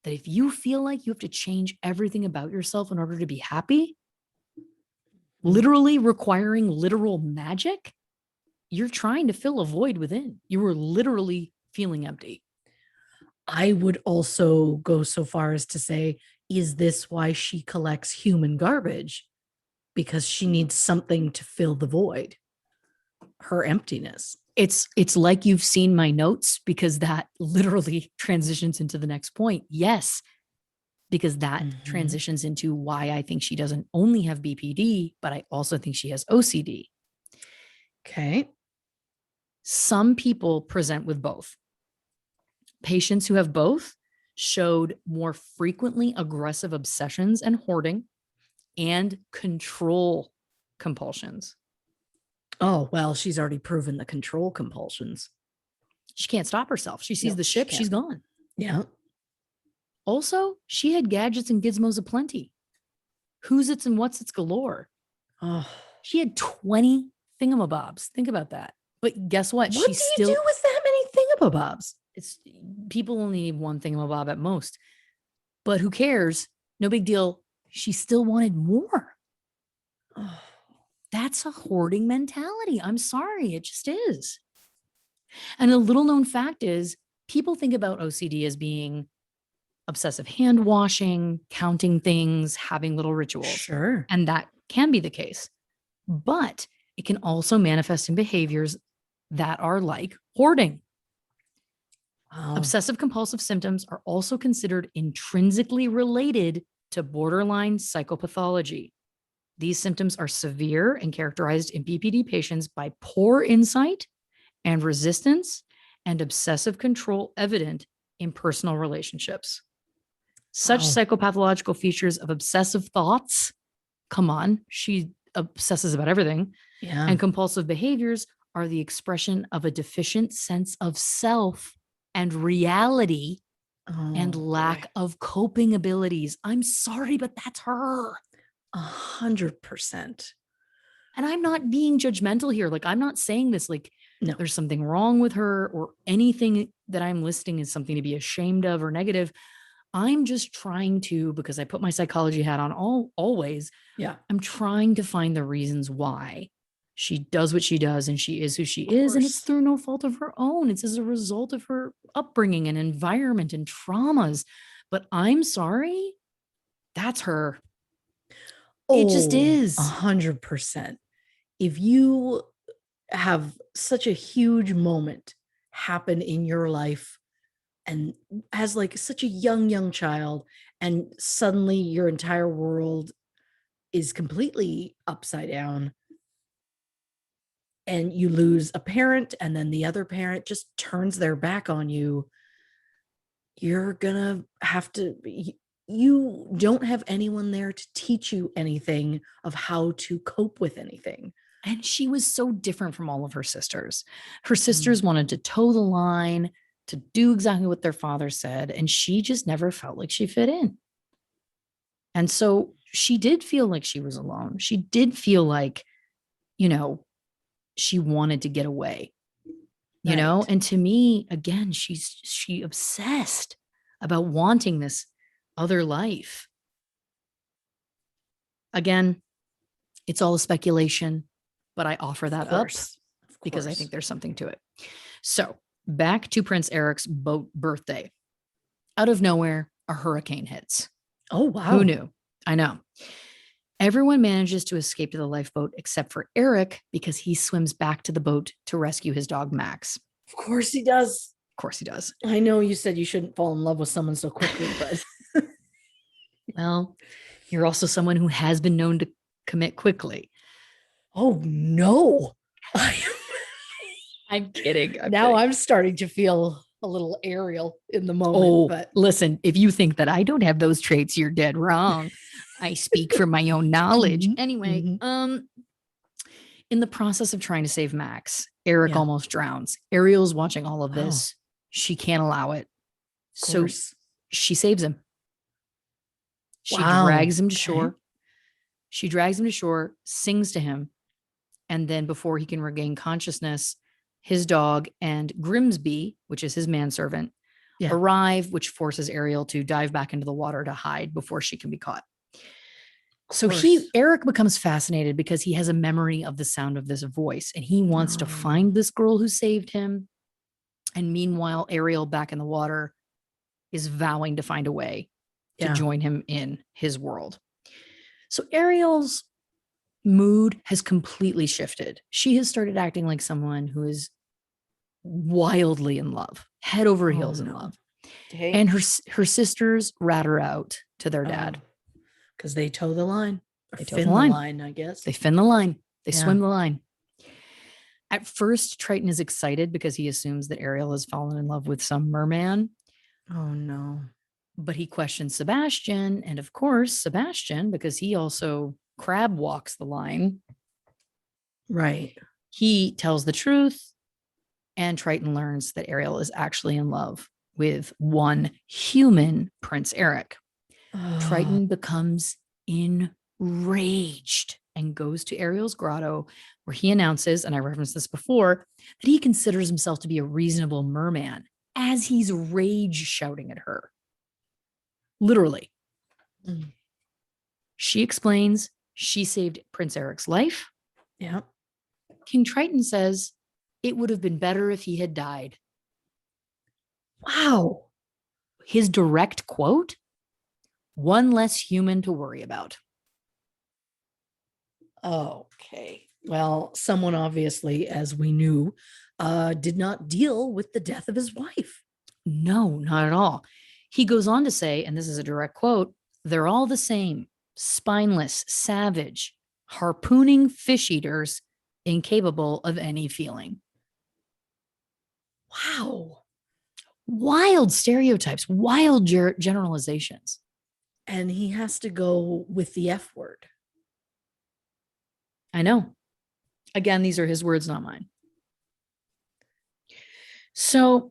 that if you feel like you have to change everything about yourself in order to be happy, literally requiring literal magic, you're trying to fill a void within. You were literally feeling empty. I would also go so far as to say, is this why she collects human garbage? Because she needs something to fill the void, her emptiness. It's like you've seen my notes, because that literally transitions into the next point. Yes, because that transitions into why I think she doesn't only have BPD, but I also think she has OCD. Okay. Some people present with both. Patients who have both showed more frequently aggressive obsessions and hoarding and control compulsions. Oh, well, she's already proven the control compulsions. She can't stop herself. She sees the ship, she's gone. Yeah. Also, she had gadgets and gizmos aplenty. Who's its and what's its galore. Oh. She had 20 thingamabobs. Think about that. But guess what? What do you do with that many thingamabobs? It's people only need one thingamabob at most. But who cares? No big deal. She still wanted more. Oh. That's a hoarding mentality. I'm sorry. It just is. And a little known fact is people think about OCD as being obsessive hand washing, counting things, having little rituals. Sure. And that can be the case. But it can also manifest in behaviors that are like hoarding. Wow. Obsessive compulsive symptoms are also considered intrinsically related to borderline psychopathology. These symptoms are severe and characterized in BPD patients by poor insight and resistance and obsessive control evident in personal relationships. Such psychopathological features of obsessive thoughts, come on, she obsesses about everything, and compulsive behaviors are the expression of a deficient sense of self and reality and lack of coping abilities. I'm sorry, but that's her. 100%. And I'm not being judgmental here. Like, I'm not saying this like there's something wrong with her or anything that I'm listing is something to be ashamed of or negative. I'm just trying to, because I put my psychology hat on always. Yeah. I'm trying to find the reasons why she does what she does and she is who she is. And it's through no fault of her own. It's as a result of her upbringing and environment and traumas. But I'm sorry, that's her. It just is. 100%. If you have such a huge moment happen in your life and as like such a young child, and suddenly your entire world is completely upside down, and you lose a parent and then the other parent just turns their back on you, you're gonna have to, you don't have anyone there to teach you anything of how to cope with anything. And she was so different from all of her sisters. Her sisters wanted to toe the line, to do exactly what their father said, and she just never felt like she fit in. And so she did feel like she was alone. She did feel like, she wanted to get away, and to me, again, she obsessed about wanting this other life. Again, it's all a speculation, but I offer that up because I think there's something to it. So back to Prince Eric's boat birthday. Out of nowhere, a hurricane hits. Oh, wow. Who knew? I know. Everyone manages to escape to the lifeboat except for Eric, because he swims back to the boat to rescue his dog, Max. Of course he does. Of course he does. I know you said you shouldn't fall in love with someone so quickly, but well, you're also someone who has been known to commit quickly. Oh, no. I'm kidding. I'm starting to feel a little Ariel in the moment. But listen, if you think that I don't have those traits, you're dead wrong. I speak from my own knowledge. Anyway, in the process of trying to save Max, Eric almost drowns. Ariel's watching all of this. She can't allow it. So she saves him. She drags him to shore. She drags him to shore, sings to him, And then before he can regain consciousness, his dog and Grimsby, which is his manservant, Yeah. arrive, which forces Ariel to dive back into the water to hide before she can be caught. So Eric becomes fascinated because he has a memory of the sound of this voice, and he wants to find this girl who saved him. And meanwhile, Ariel, back in the water, is vowing to find a way to join him in his world. So Ariel's mood has completely shifted. She has started acting like someone who is wildly in love, head over heels in love. And her sisters rat her out to their dad. Because they toe the line. They toe the line, I guess. They fin the line. They swim the line. At first, Triton is excited because he assumes that Ariel has fallen in love with some merman. Oh, no. But he questions Sebastian. And of course, Sebastian, because he also crab walks the line. Right. He tells the truth. And Triton learns that Ariel is actually in love with one human Prince Eric. Triton becomes enraged and goes to Ariel's grotto, where he announces, and I referenced this before, that he considers himself to be a reasonable merman as he's rage shouting at her. Literally. She explains she saved Prince Eric's life. Yeah. King Triton says it would have been better if he had died. Wow. His direct quote, one less human to worry about. Okay. Well, someone obviously, as we knew, did not deal with the death of his wife. No, not at all. He goes on to say, and this is a direct quote, they're all the same, spineless, savage, harpooning fish eaters, incapable of any feeling. Wow. Wild stereotypes, wild generalizations. And he has to go with the F word. I know. Again, these are his words, not mine. So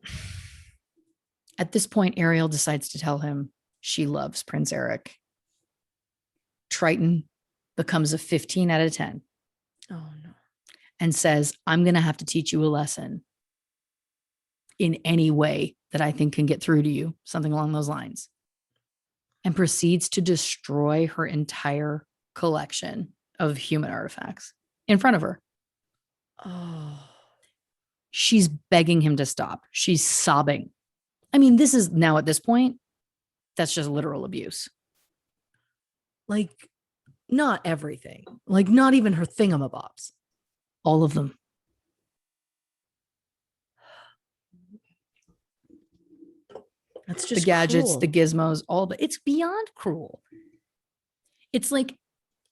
at this point, Ariel decides to tell him she loves Prince Eric. Triton becomes a 15 out of 10. Oh, no. And says, I'm going to have to teach you a lesson in any way that I think can get through to you, something along those lines. And proceeds to destroy her entire collection of human artifacts in front of her. Oh. She's begging him to stop. She's sobbing. I mean, this is now at this point, that's just literal abuse. Like, not everything. Like, not even her thingamabobs. All of them. That's just the gadgets, cruel. the gizmos, all of it. It's beyond cruel. It's like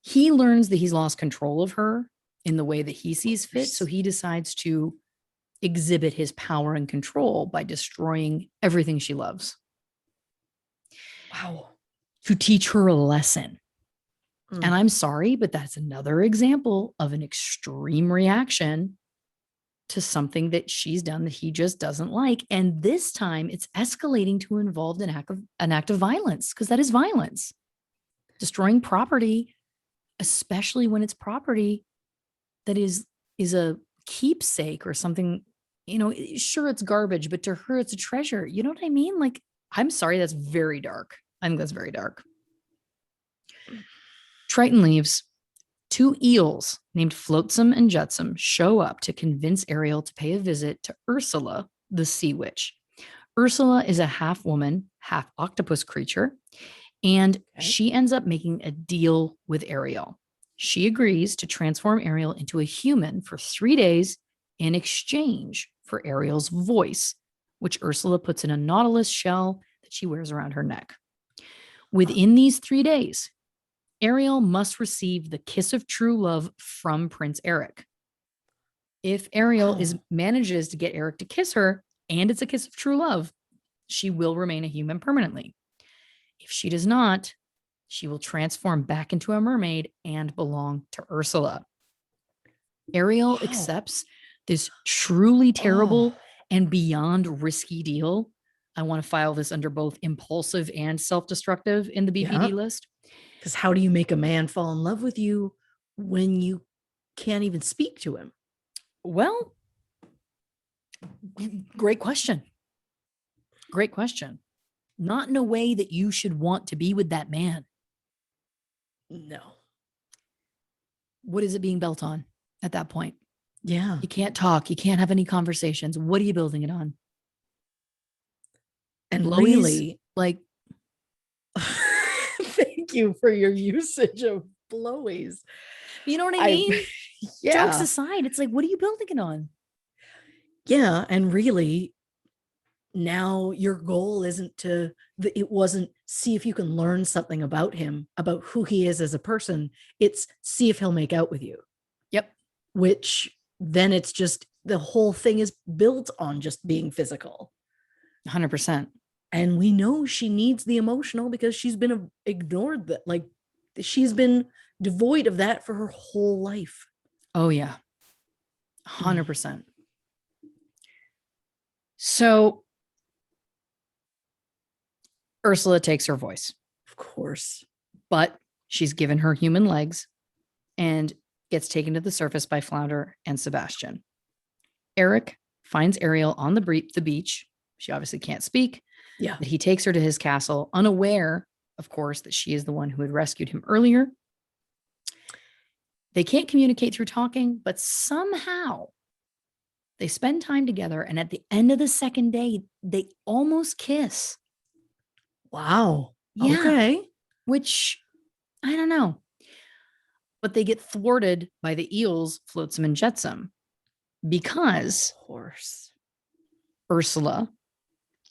he learns that he's lost control of her in the way that he sees fit. So he decides to exhibit his power and control by destroying everything she loves. Wow. To teach her a lesson. And I'm sorry, but that's another example of an extreme reaction to something that she's done that he just doesn't like. And this time it's escalating to involve an act of violence, because that is violence. Destroying property, especially when it's property that is a keepsake or something, you know, sure, it's garbage, but to her it's a treasure. You know what I mean? Like, I'm sorry, that's very dark. I think that's very dark. Triton leaves. 2 eels named Flotsam and Jetsam show up to convince Ariel to pay a visit to Ursula, the sea witch. Ursula is a half woman, half octopus creature, and she ends up making a deal with Ariel. She agrees to transform Ariel into a human for 3 days in exchange for Ariel's voice, which Ursula puts in a nautilus shell that she wears around her neck. Within these 3 days, Ariel must receive the kiss of true love from Prince Eric. If Ariel manages to get Eric to kiss her, and it's a kiss of true love, she will remain a human permanently. If she does not, she will transform back into a mermaid and belong to Ursula. Ariel accepts this truly terrible and beyond risky deal. I want to file this under both impulsive and self-destructive in the BPD list. Because how do you make a man fall in love with you when you can't even speak to him? Well, great question. Great question. Not in a way that you should want to be with that man. No. What is it being built on at that point? Yeah. You can't talk. You can't have any conversations. What are you building it on? And Blowies? really, Like, thank you for your usage of blowies. you know what I mean? Jokes Yeah. aside, it's like, what are you building it on? Yeah. And really, now your goal it wasn't see if you can learn something about him, about who he is as a person. It's see if he'll make out with you. Yep. Which then it's just the whole thing is built on just being physical. 100%. And we know she needs the emotional because she's been ignored, that like she's been devoid of that for her whole life. Oh, yeah. 100%. So Ursula takes her voice. Of course. But she's given her human legs and gets taken to the surface by Flounder and Sebastian. Eric finds Ariel on the beach. She obviously can't speak. Yeah. But he takes her to his castle, unaware, of course, that she is the one who had rescued him earlier. They can't communicate through talking, but somehow they spend time together. And at the end of the second day, they almost kiss. Wow. Yeah. Okay. Which, I don't know. But they get thwarted by the eels, Flotsam and Jetsam, because Of course. Ursula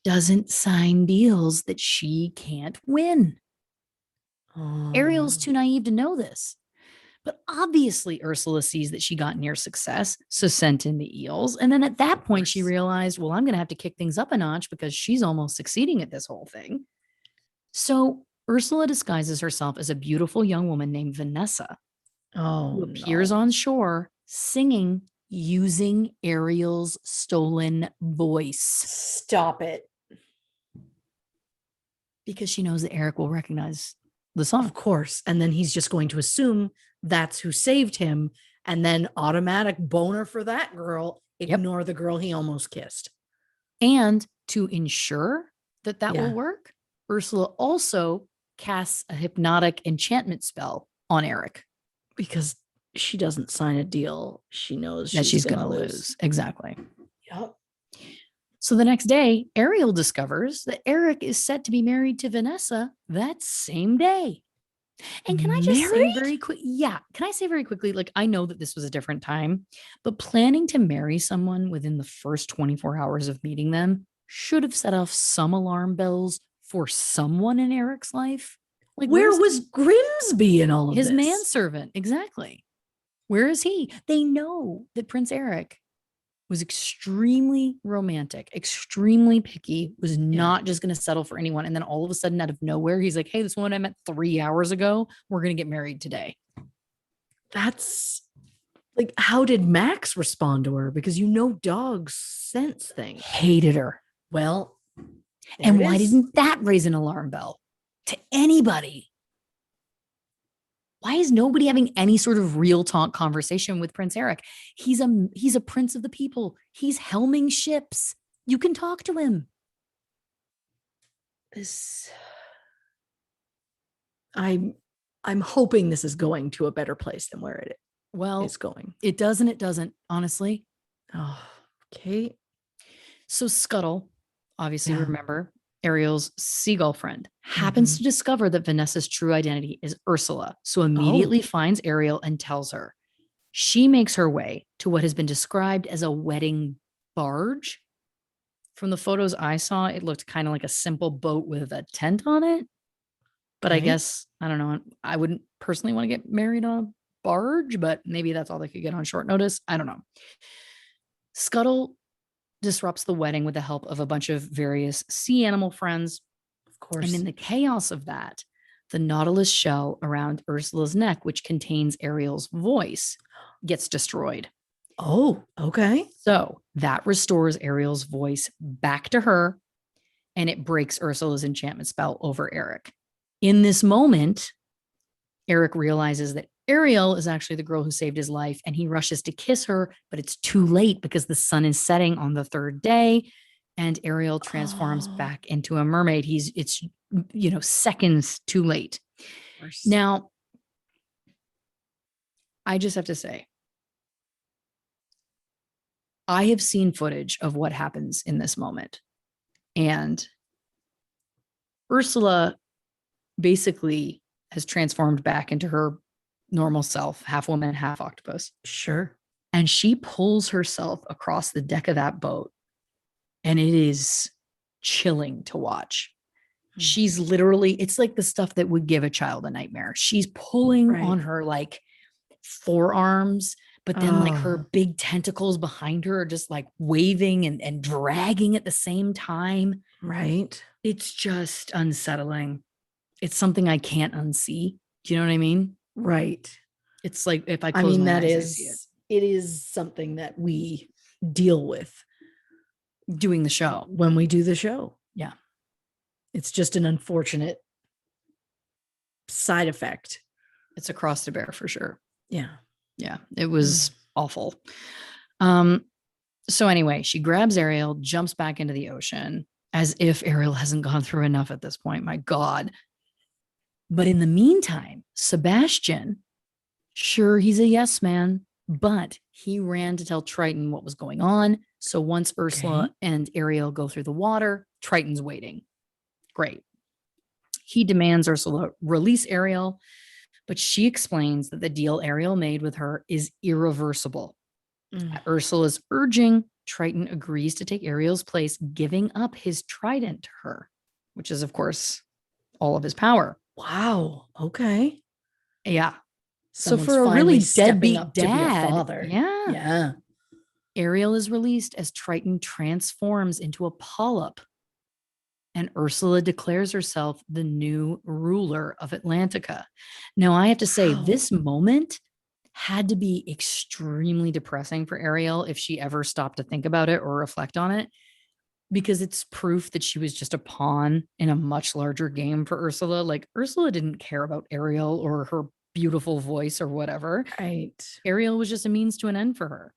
doesn't sign deals that she can't win. Ariel's too naive to know this. But obviously, Ursula sees that she got near success, so sent in the eels. And then at that point, she realized, well, I'm going to have to kick things up a notch because she's almost succeeding at this whole thing. So Ursula disguises herself as a beautiful young woman named Vanessa, who appears on shore singing using Ariel's stolen voice. Stop it. Because she knows that Eric will recognize the song. Of course. And then he's just going to assume that's who saved him. And then automatic boner for that girl. Ignore the girl he almost kissed. And to ensure that that Yeah. will work, Ursula also casts a hypnotic enchantment spell on Eric. Because she doesn't sign a deal. She knows That she's going to lose. lose. Exactly. Yep. So the next day, Ariel discovers that Eric is set to be married to Vanessa that same day. And can I just say very quick? Yeah. Can I say very quickly? Like, I know that this was a different time, but planning to marry someone within the first 24 hours of meeting them should have set off some alarm bells for someone in Eric's life. Like, where was Grimsby in all of his this? manservant? Exactly. Where is he? They know that Prince Eric was extremely romantic, extremely picky, was not just going to settle for anyone. And then all of a sudden, out of nowhere, he's like, hey, this woman I met 3 hours ago, we're going to get married today. That's like, how did Max respond to her? Because dogs sense things. Hated her. Well, and why didn't that raise an alarm bell to anybody? Why is nobody having any sort of real talk conversation with Prince Eric? He's a prince of the people. He's helming ships. You can talk to him. I'm hoping this is going to a better place than where it's going. It does and it doesn't, honestly. Oh, okay. So Scuttle, obviously remember, Ariel's seagull friend, happens to discover that Vanessa's true identity is Ursula. So immediately finds Ariel and tells her. She makes her way to what has been described as a wedding barge. From the photos I saw, it looked kind of like a simple boat with a tent on it. But I guess, I don't know, I wouldn't personally want to get married on a barge, but maybe that's all they could get on short notice. I don't know. Scuttle disrupts the wedding with the help of a bunch of various sea animal friends. Of course. And in the chaos of that, the nautilus shell around Ursula's neck, which contains Ariel's voice, gets destroyed. Oh, okay. So that restores Ariel's voice back to her, and it breaks Ursula's enchantment spell over Eric. In this moment, Eric realizes that Ariel is actually the girl who saved his life, and he rushes to kiss her, but it's too late because the sun is setting on the third day, and Ariel transforms Oh, back into a mermaid. It's seconds too late. of course. Now, I just have to say, I have seen footage of what happens in this moment, and Ursula basically has transformed back into her normal self, half woman, half octopus. Sure. And she pulls herself across the deck of that boat. And it is chilling to watch. She's literally, it's like the stuff that would give a child a nightmare. She's pulling Right. on her like forearms, but then like her Oh. big tentacles behind her are just like waving and dragging at the same time. Right. It's just unsettling. It's something I can't unsee. Do you know what I mean? Right. It's like if I I close mean, my that eyes, I see it. is, it is something that we deal with Doing the show. when we do the show. Yeah. It's just an unfortunate side effect. It's a cross to bear for sure. Yeah. Yeah. It was awful. So anyway, she grabs Ariel, jumps back into the ocean as if Ariel hasn't gone through enough at this point. My God. But in the meantime, Sebastian, sure, he's a yes man, but he ran to tell Triton what was going on. So once Ursula and Ariel go through the water, Triton's waiting. Great. He demands Ursula release Ariel, but she explains that the deal Ariel made with her is irreversible. At Ursula's urging, Triton agrees to take Ariel's place, giving up his trident to her, which is, of course, all of his power. Wow. Okay. Yeah. Someone's so for a finally really stepping deadbeat up to be a dad, father. yeah, Yeah. Ariel is released as Triton transforms into a polyp, and Ursula declares herself the new ruler of Atlantica. Now, I have to say, Wow. this moment had to be extremely depressing for Ariel if she ever stopped to think about it or reflect on it, because it's proof that she was just a pawn in a much larger game for Ursula. Like, Ursula didn't care about Ariel or her beautiful voice or whatever. Right. Ariel was just a means to an end for her.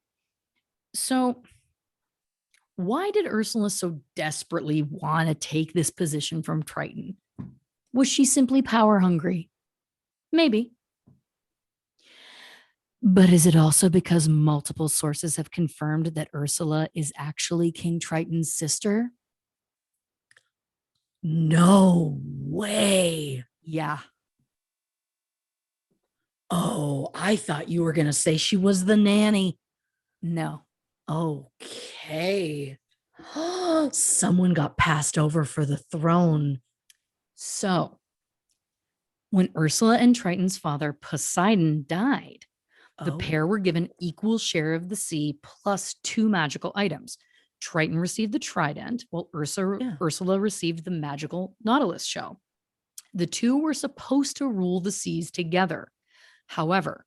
So why did Ursula so desperately want to take this position from Triton? Was she simply power hungry? Maybe. But is it also because multiple sources have confirmed that Ursula is actually King Triton's sister? No way. Yeah. Oh, I thought you were going to say she was the nanny. No. Okay. Someone got passed over for the throne. So, when Ursula and Triton's father, Poseidon, died, the pair were given equal share of the sea plus 2 magical items. Triton received the trident, while Ursula received the magical Nautilus shell. The two were supposed to rule the seas together. However,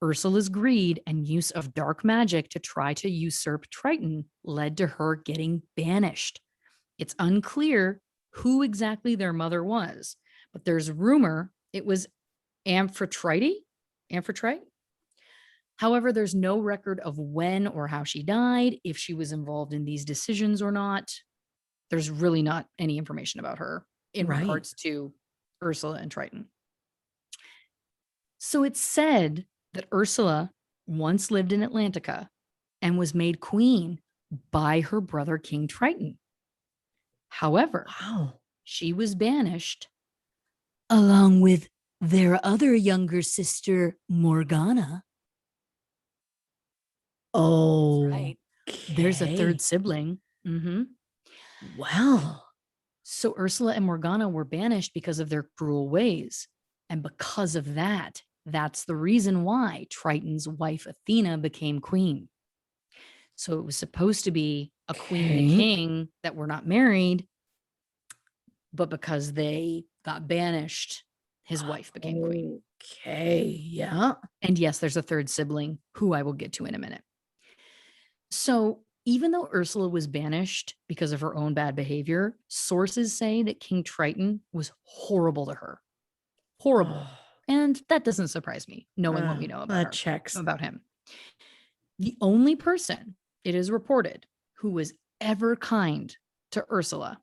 Ursula's greed and use of dark magic to try to usurp Triton led to her getting banished. It's unclear who exactly their mother was, but there's rumor it was Amphitrite. However, there's no record of when or how she died, if she was involved in these decisions or not. There's really not any information about her in regards to Ursula and Triton. So it's said that Ursula once lived in Atlantica and was made queen by her brother, King Triton. However, she was banished along with their other younger sister, Morgana. Oh, right. There's a third sibling. Well, so Ursula and Morgana were banished because of their cruel ways. And because of that, that's the reason why Triton's wife, Athena, became queen. So it was supposed to be a queen and a king that were not married, but because they got banished, his wife became queen. Okay, yeah. And yes, there's a third sibling who I will get to in a minute. So even though Ursula was banished because of her own bad behavior, sources say that King Triton was horrible to her. Horrible. And that doesn't surprise me, knowing what we know That checks. about him. The only person, it is reported, who was ever kind to Ursula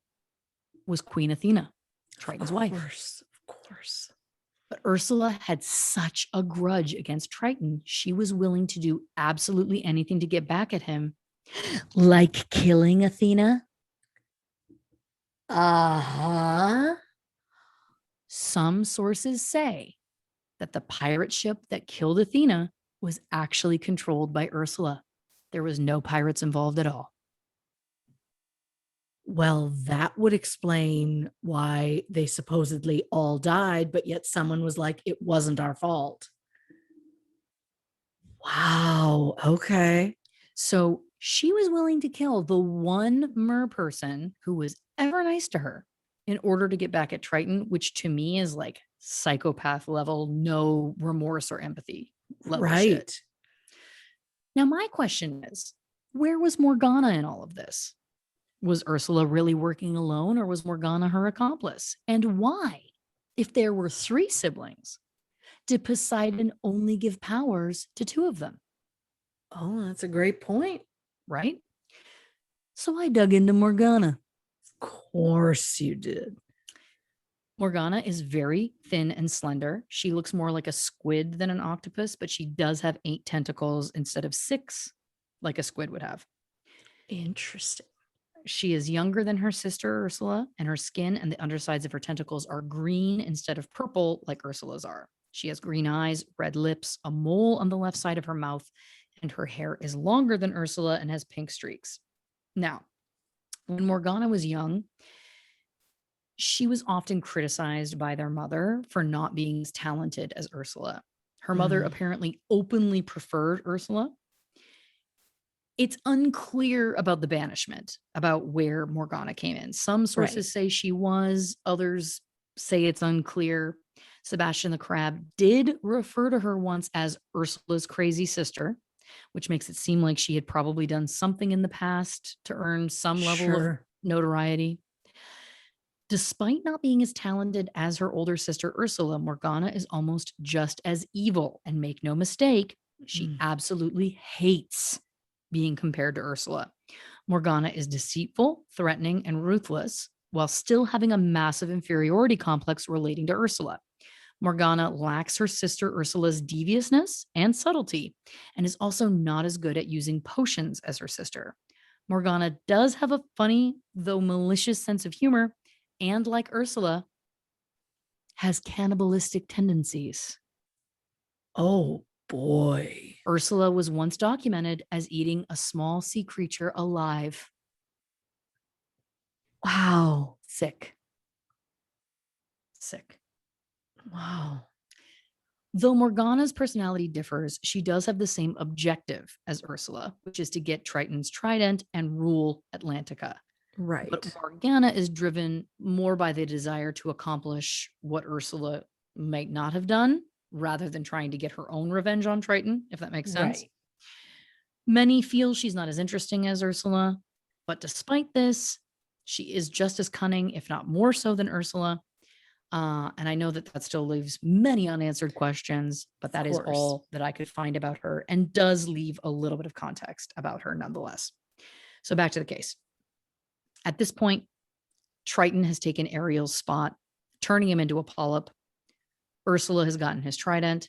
was Queen Athena, Triton's wife. Of course. But Ursula had such a grudge against Triton, she was willing to do absolutely anything to get back at him, like killing Athena. Uh-huh. Some sources say that the pirate ship that killed Athena was actually controlled by Ursula. There was no pirates involved at all. Well, that would explain why they supposedly all died, but yet someone was like, it wasn't our fault. Wow. Okay. So she was willing to kill the one mer person who was ever nice to her in order to get back at Triton, which to me is like psychopath level, no remorse or empathy level shit. Right. Now, my question is, where was Morgana in all of this? Was Ursula really working alone, or was Morgana her accomplice? And why, if there were 3 siblings, did Poseidon only give powers to 2 of them? Oh, that's a great point. Right? So I dug into Morgana. Of course you did. Morgana is very thin and slender. She looks more like a squid than an octopus, but she does have 8 tentacles instead of 6, like a squid would have. Interesting. She is younger than her sister Ursula, and her skin and the undersides of her tentacles are green instead of purple like Ursula's are. She has green eyes, red lips, a mole on the left side of her mouth, and her hair is longer than Ursula and has pink streaks. Now, when Morgana was young, she was often criticized by their mother for not being as talented as Ursula. Her mother apparently openly preferred Ursula. It's unclear about the banishment, about where Morgana came in. Some sources say she was, others say it's unclear. Sebastian the Crab did refer to her once as Ursula's crazy sister, which makes it seem like she had probably done something in the past to earn some level of notoriety. Despite not being as talented as her older sister Ursula, Morgana is almost just as evil. And make no mistake, she absolutely hates being compared to Ursula. Morgana is deceitful, threatening, and ruthless, while still having a massive inferiority complex relating to Ursula. Morgana lacks her sister Ursula's deviousness and subtlety, and is also not as good at using potions as her sister. Morgana does have a funny, though malicious sense of humor, and like Ursula, has cannibalistic tendencies. Oh boy. Ursula was once documented as eating a small sea creature alive. Wow. Sick. Wow. Though Morgana's personality differs, she does have the same objective as Ursula, which is to get Triton's trident and rule Atlantica. Right. But Morgana is driven more by the desire to accomplish what Ursula might not have done, rather than trying to get her own revenge on Triton, if that makes sense. Right. Many feel she's not as interesting as Ursula, but despite this, she is just as cunning, if not more so than Ursula. And I know that still leaves many unanswered questions, but that is all that I could find about her, and does leave a little bit of context about her nonetheless. So back to the case. At this point, Triton has taken Ariel's spot, turning him into a polyp. Ursula has gotten his trident,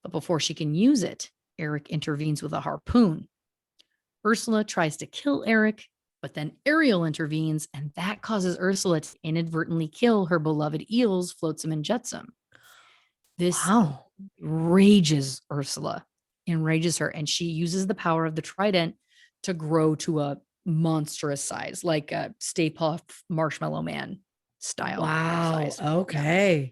but before she can use it, Eric intervenes with a harpoon. Ursula tries to kill Eric, but then Ariel intervenes, and that causes Ursula to inadvertently kill her beloved eels, Flotsam and Jetsam. This enrages Ursula, and she uses the power of the trident to grow to a monstrous size, like a Stay Puft Marshmallow Man style. Wow. Size. Okay. Yeah.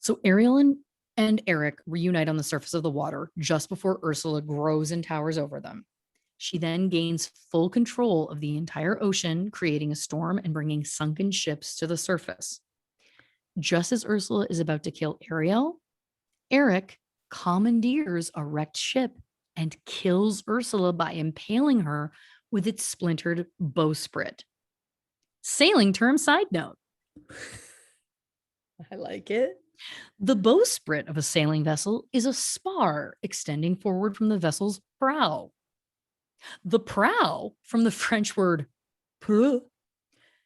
So Ariel and Eric reunite on the surface of the water just before Ursula grows and towers over them. She then gains full control of the entire ocean, creating a storm and bringing sunken ships to the surface. Just as Ursula is about to kill Ariel, Eric commandeers a wrecked ship and kills Ursula by impaling her with its splintered bowsprit. Sailing term side note. I like it. The bowsprit of a sailing vessel is a spar extending forward from the vessel's prow. The prow, from the French word "preux,"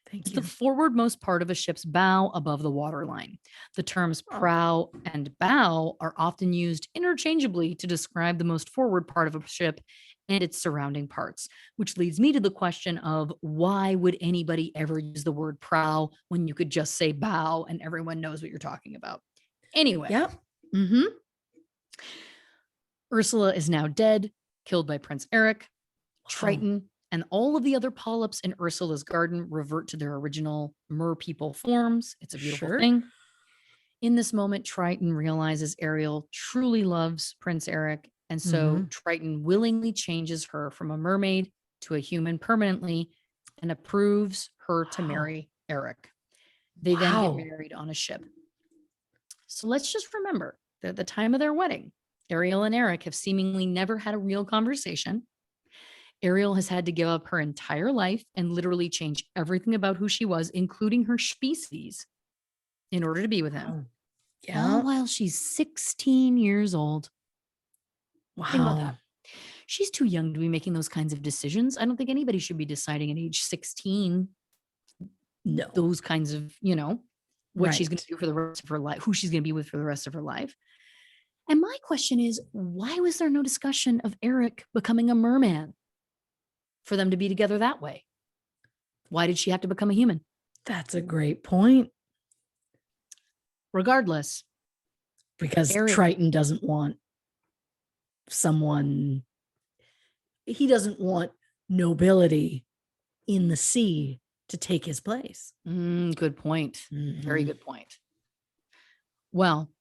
Thank is the you. forwardmost part of a ship's bow above the waterline. The terms prow and bow are often used interchangeably to describe the most forward part of a ship and its surrounding parts, which leads me to the question of why would anybody ever use the word prow when you could just say bow and everyone knows what you're talking about? Anyway, Yep. Mm-hmm. Ursula is now dead, killed by Prince Eric. Wow. Triton and all of the other polyps in Ursula's garden revert to their original mer people forms. It's a beautiful Sure. thing. In this moment, Triton realizes Ariel truly loves Prince Eric. And so Mhm. Triton willingly changes her from a mermaid to a human permanently and approves her to Wow. marry Eric. They then get Wow. married on a ship. So let's just remember that at the time of their wedding, Ariel and Eric have seemingly never had a real conversation. Ariel has had to give up her entire life and literally change everything about who she was, including her species, in order to be with him. Wow. All Yeah. while she's 16 years old. Think about Wow. that. She's too young to be making those kinds of decisions. I don't think anybody should be deciding at age 16 No. those kinds of, what she's going to Right. do for the rest of her life, who she's going to be with for the rest of her life. And my question is, why was there no discussion of Eric becoming a merman for them to be together that way? Why did she have to become a human? That's a great point. Regardless, Because Ariel, Triton doesn't want someone, he doesn't want nobility in the sea to take his place. good point. Very Mhm. good point. Well,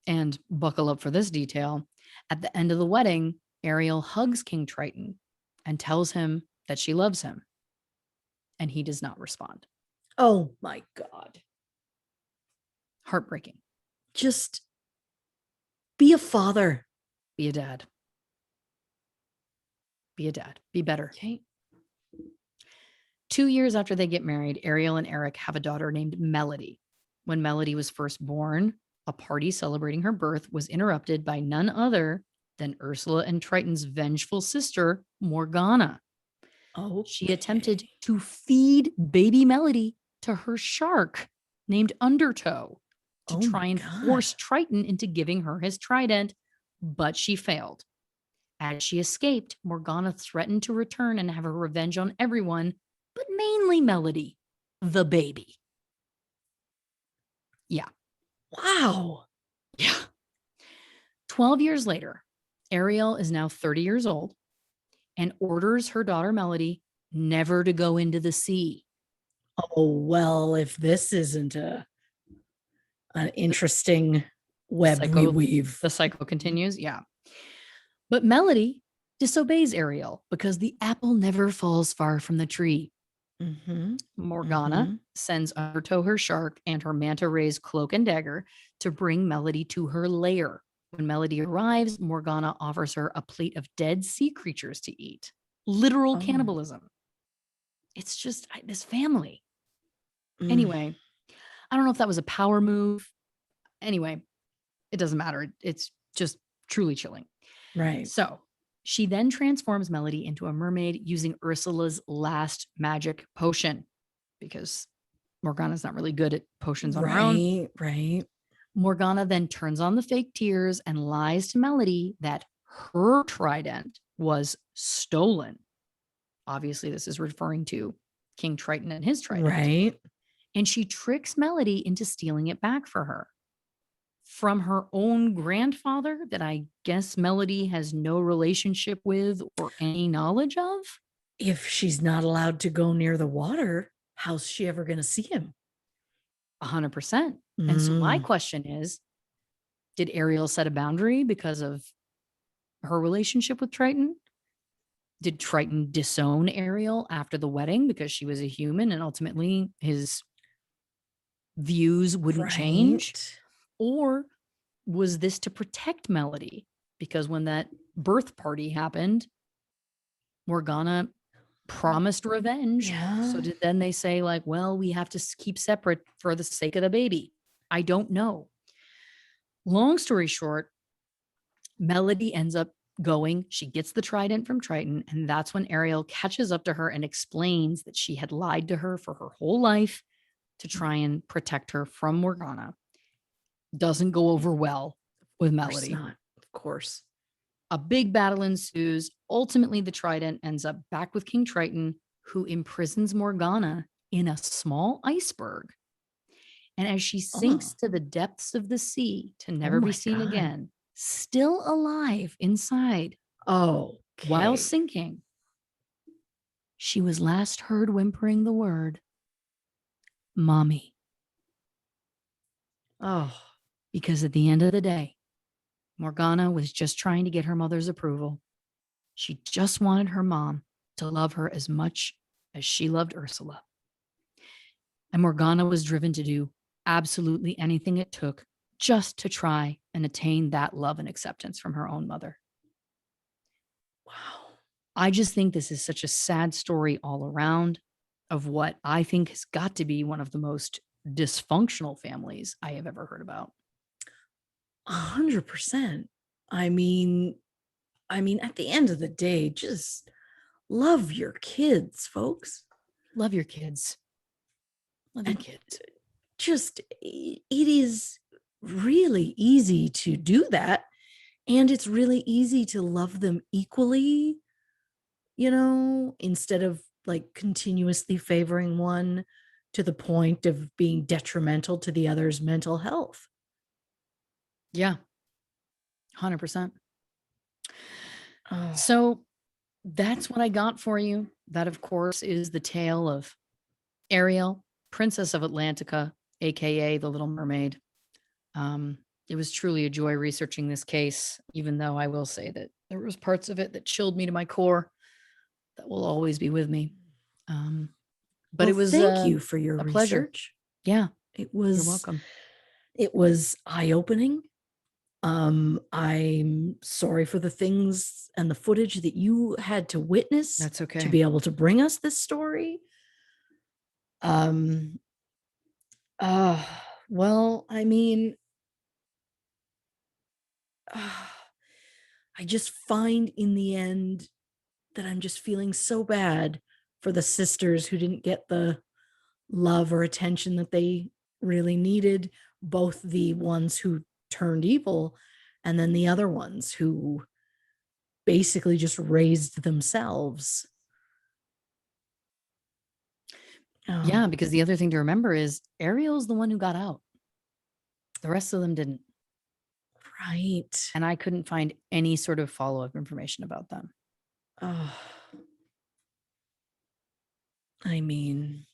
and buckle up for this detail. At the end of the wedding, Ariel hugs King Triton and tells him that she loves him. And he does not respond. Oh my God. Heartbreaking. Just be a father. Be a dad. Be a dad. Be better. Okay. 2 years after they get married, Ariel and Eric have a daughter named Melody. When Melody was first born, a party celebrating her birth was interrupted by none other than Ursula and Triton's vengeful sister, Morgana. Oh, She attempted to feed baby Melody to her shark named Undertow to Oh try my and God. force Triton into giving her his trident, but she failed. As she escaped, Morgana threatened to return and have her revenge on everyone, but mainly Melody, the baby. Yeah. Wow. Yeah. 12 years later, Ariel is now 30 years old and orders her daughter Melody never to go into the sea. Oh, well, if this isn't an interesting web we weave. The cycle continues. Yeah. But Melody disobeys Ariel because the apple never falls far from the tree. Mhm. Morgana sends Undertow her shark and her manta ray's cloak and dagger to bring Melody to her lair. When Melody arrives, Morgana offers her a plate of dead sea creatures to eat. Literal Oh. cannibalism. It's just this family. Mm. Anyway, I don't know if that was a power move. Anyway, it doesn't matter. It's just truly chilling. Right. So she then transforms Melody into a mermaid using Ursula's last magic potion because Morgana's not really good at potions on her own. Right. Morgana then turns on the fake tears and lies to Melody that her trident was stolen. Obviously, this is referring to King Triton and his trident. Right. And she tricks Melody into stealing it back for her from her own grandfather that I guess Melody has no relationship with or any knowledge of. If she's not allowed to go near the water, how's she ever going to see him? 100%. And so my question is, did Ariel set a boundary because of her relationship with Triton? Did Triton disown Ariel after the wedding because she was a human and ultimately his views wouldn't change? Or was this to protect Melody? Because when that birth party happened, Morgana promised revenge. Yeah. So then they say like, well, we have to keep separate for the sake of the baby. I don't know. long story short, Melody ends up going. She gets the trident from Triton, and that's when Ariel catches up to her and explains that she had lied to her for her whole life to try and protect her from Morgana. Doesn't go over well with Of course Melody. not. Of course. A big battle ensues. Ultimately, the trident ends up back with King Triton, who imprisons Morgana in a small iceberg. And as she sinks to the depths of the sea to never be my seen God. again, still alive inside Oh, while sinking, she was last heard whimpering the word, Mommy. Oh, Because at the end of the day, Morgana was just trying to get her mother's approval. She just wanted her mom to love her as much as she loved Ursula. And Morgana was driven to do absolutely anything it took just to try and attain that love and acceptance from her own mother. wow. I just think this is such a sad story all around of what I think has got to be one of the most dysfunctional families I have ever heard about. 100%. I mean, at the end of the day, just love your kids, folks. Love your kids. Love your And kids. just, it is really easy to do that. And it's really easy to love them equally, instead of like continuously favoring one to the point of being detrimental to the other's mental health. Yeah. 100%. Oh, So that's what I got for you. That, of course, is the tale of Ariel, Princess of Atlantica, aka the Little Mermaid. It was truly a joy researching this case, even though I will say that there was parts of it that chilled me to my core that will always be with me. But it was thank you for your a pleasure. research. Yeah, It was you're welcome. It was eye-opening. I'm sorry for the things and the footage that you had to witness. That's okay. To be able to bring us this story. Well, I mean, I just find in the end that I'm just feeling so bad for the sisters who didn't get the love or attention that they really needed, both the ones who turned evil and then the other ones who basically just raised themselves. Yeah, because the other thing to remember is Ariel's the one who got out. The rest of them didn't. Right. And I couldn't find any sort of follow-up information about them. Oh, I mean,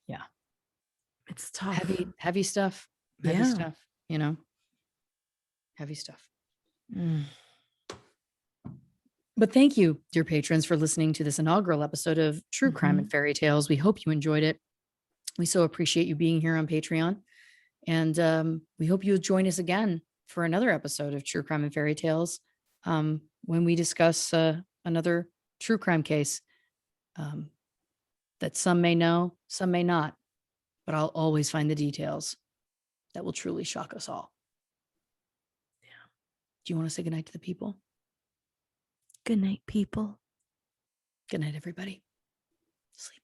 yeah, it's tough. Heavy stuff. Heavy stuff, heavy stuff. But thank you, dear patrons, for listening to this inaugural episode of True Crime and Fairy Tales. We hope you enjoyed it. We so appreciate you being here on Patreon. And we hope you'll join us again for another episode of True Crime and Fairy Tales when we discuss another true crime case that some may know, some may not, but I'll always find the details that will truly shock us all. Yeah. Do you want to say goodnight to the people? Good night, people. Good night, everybody. Sleep.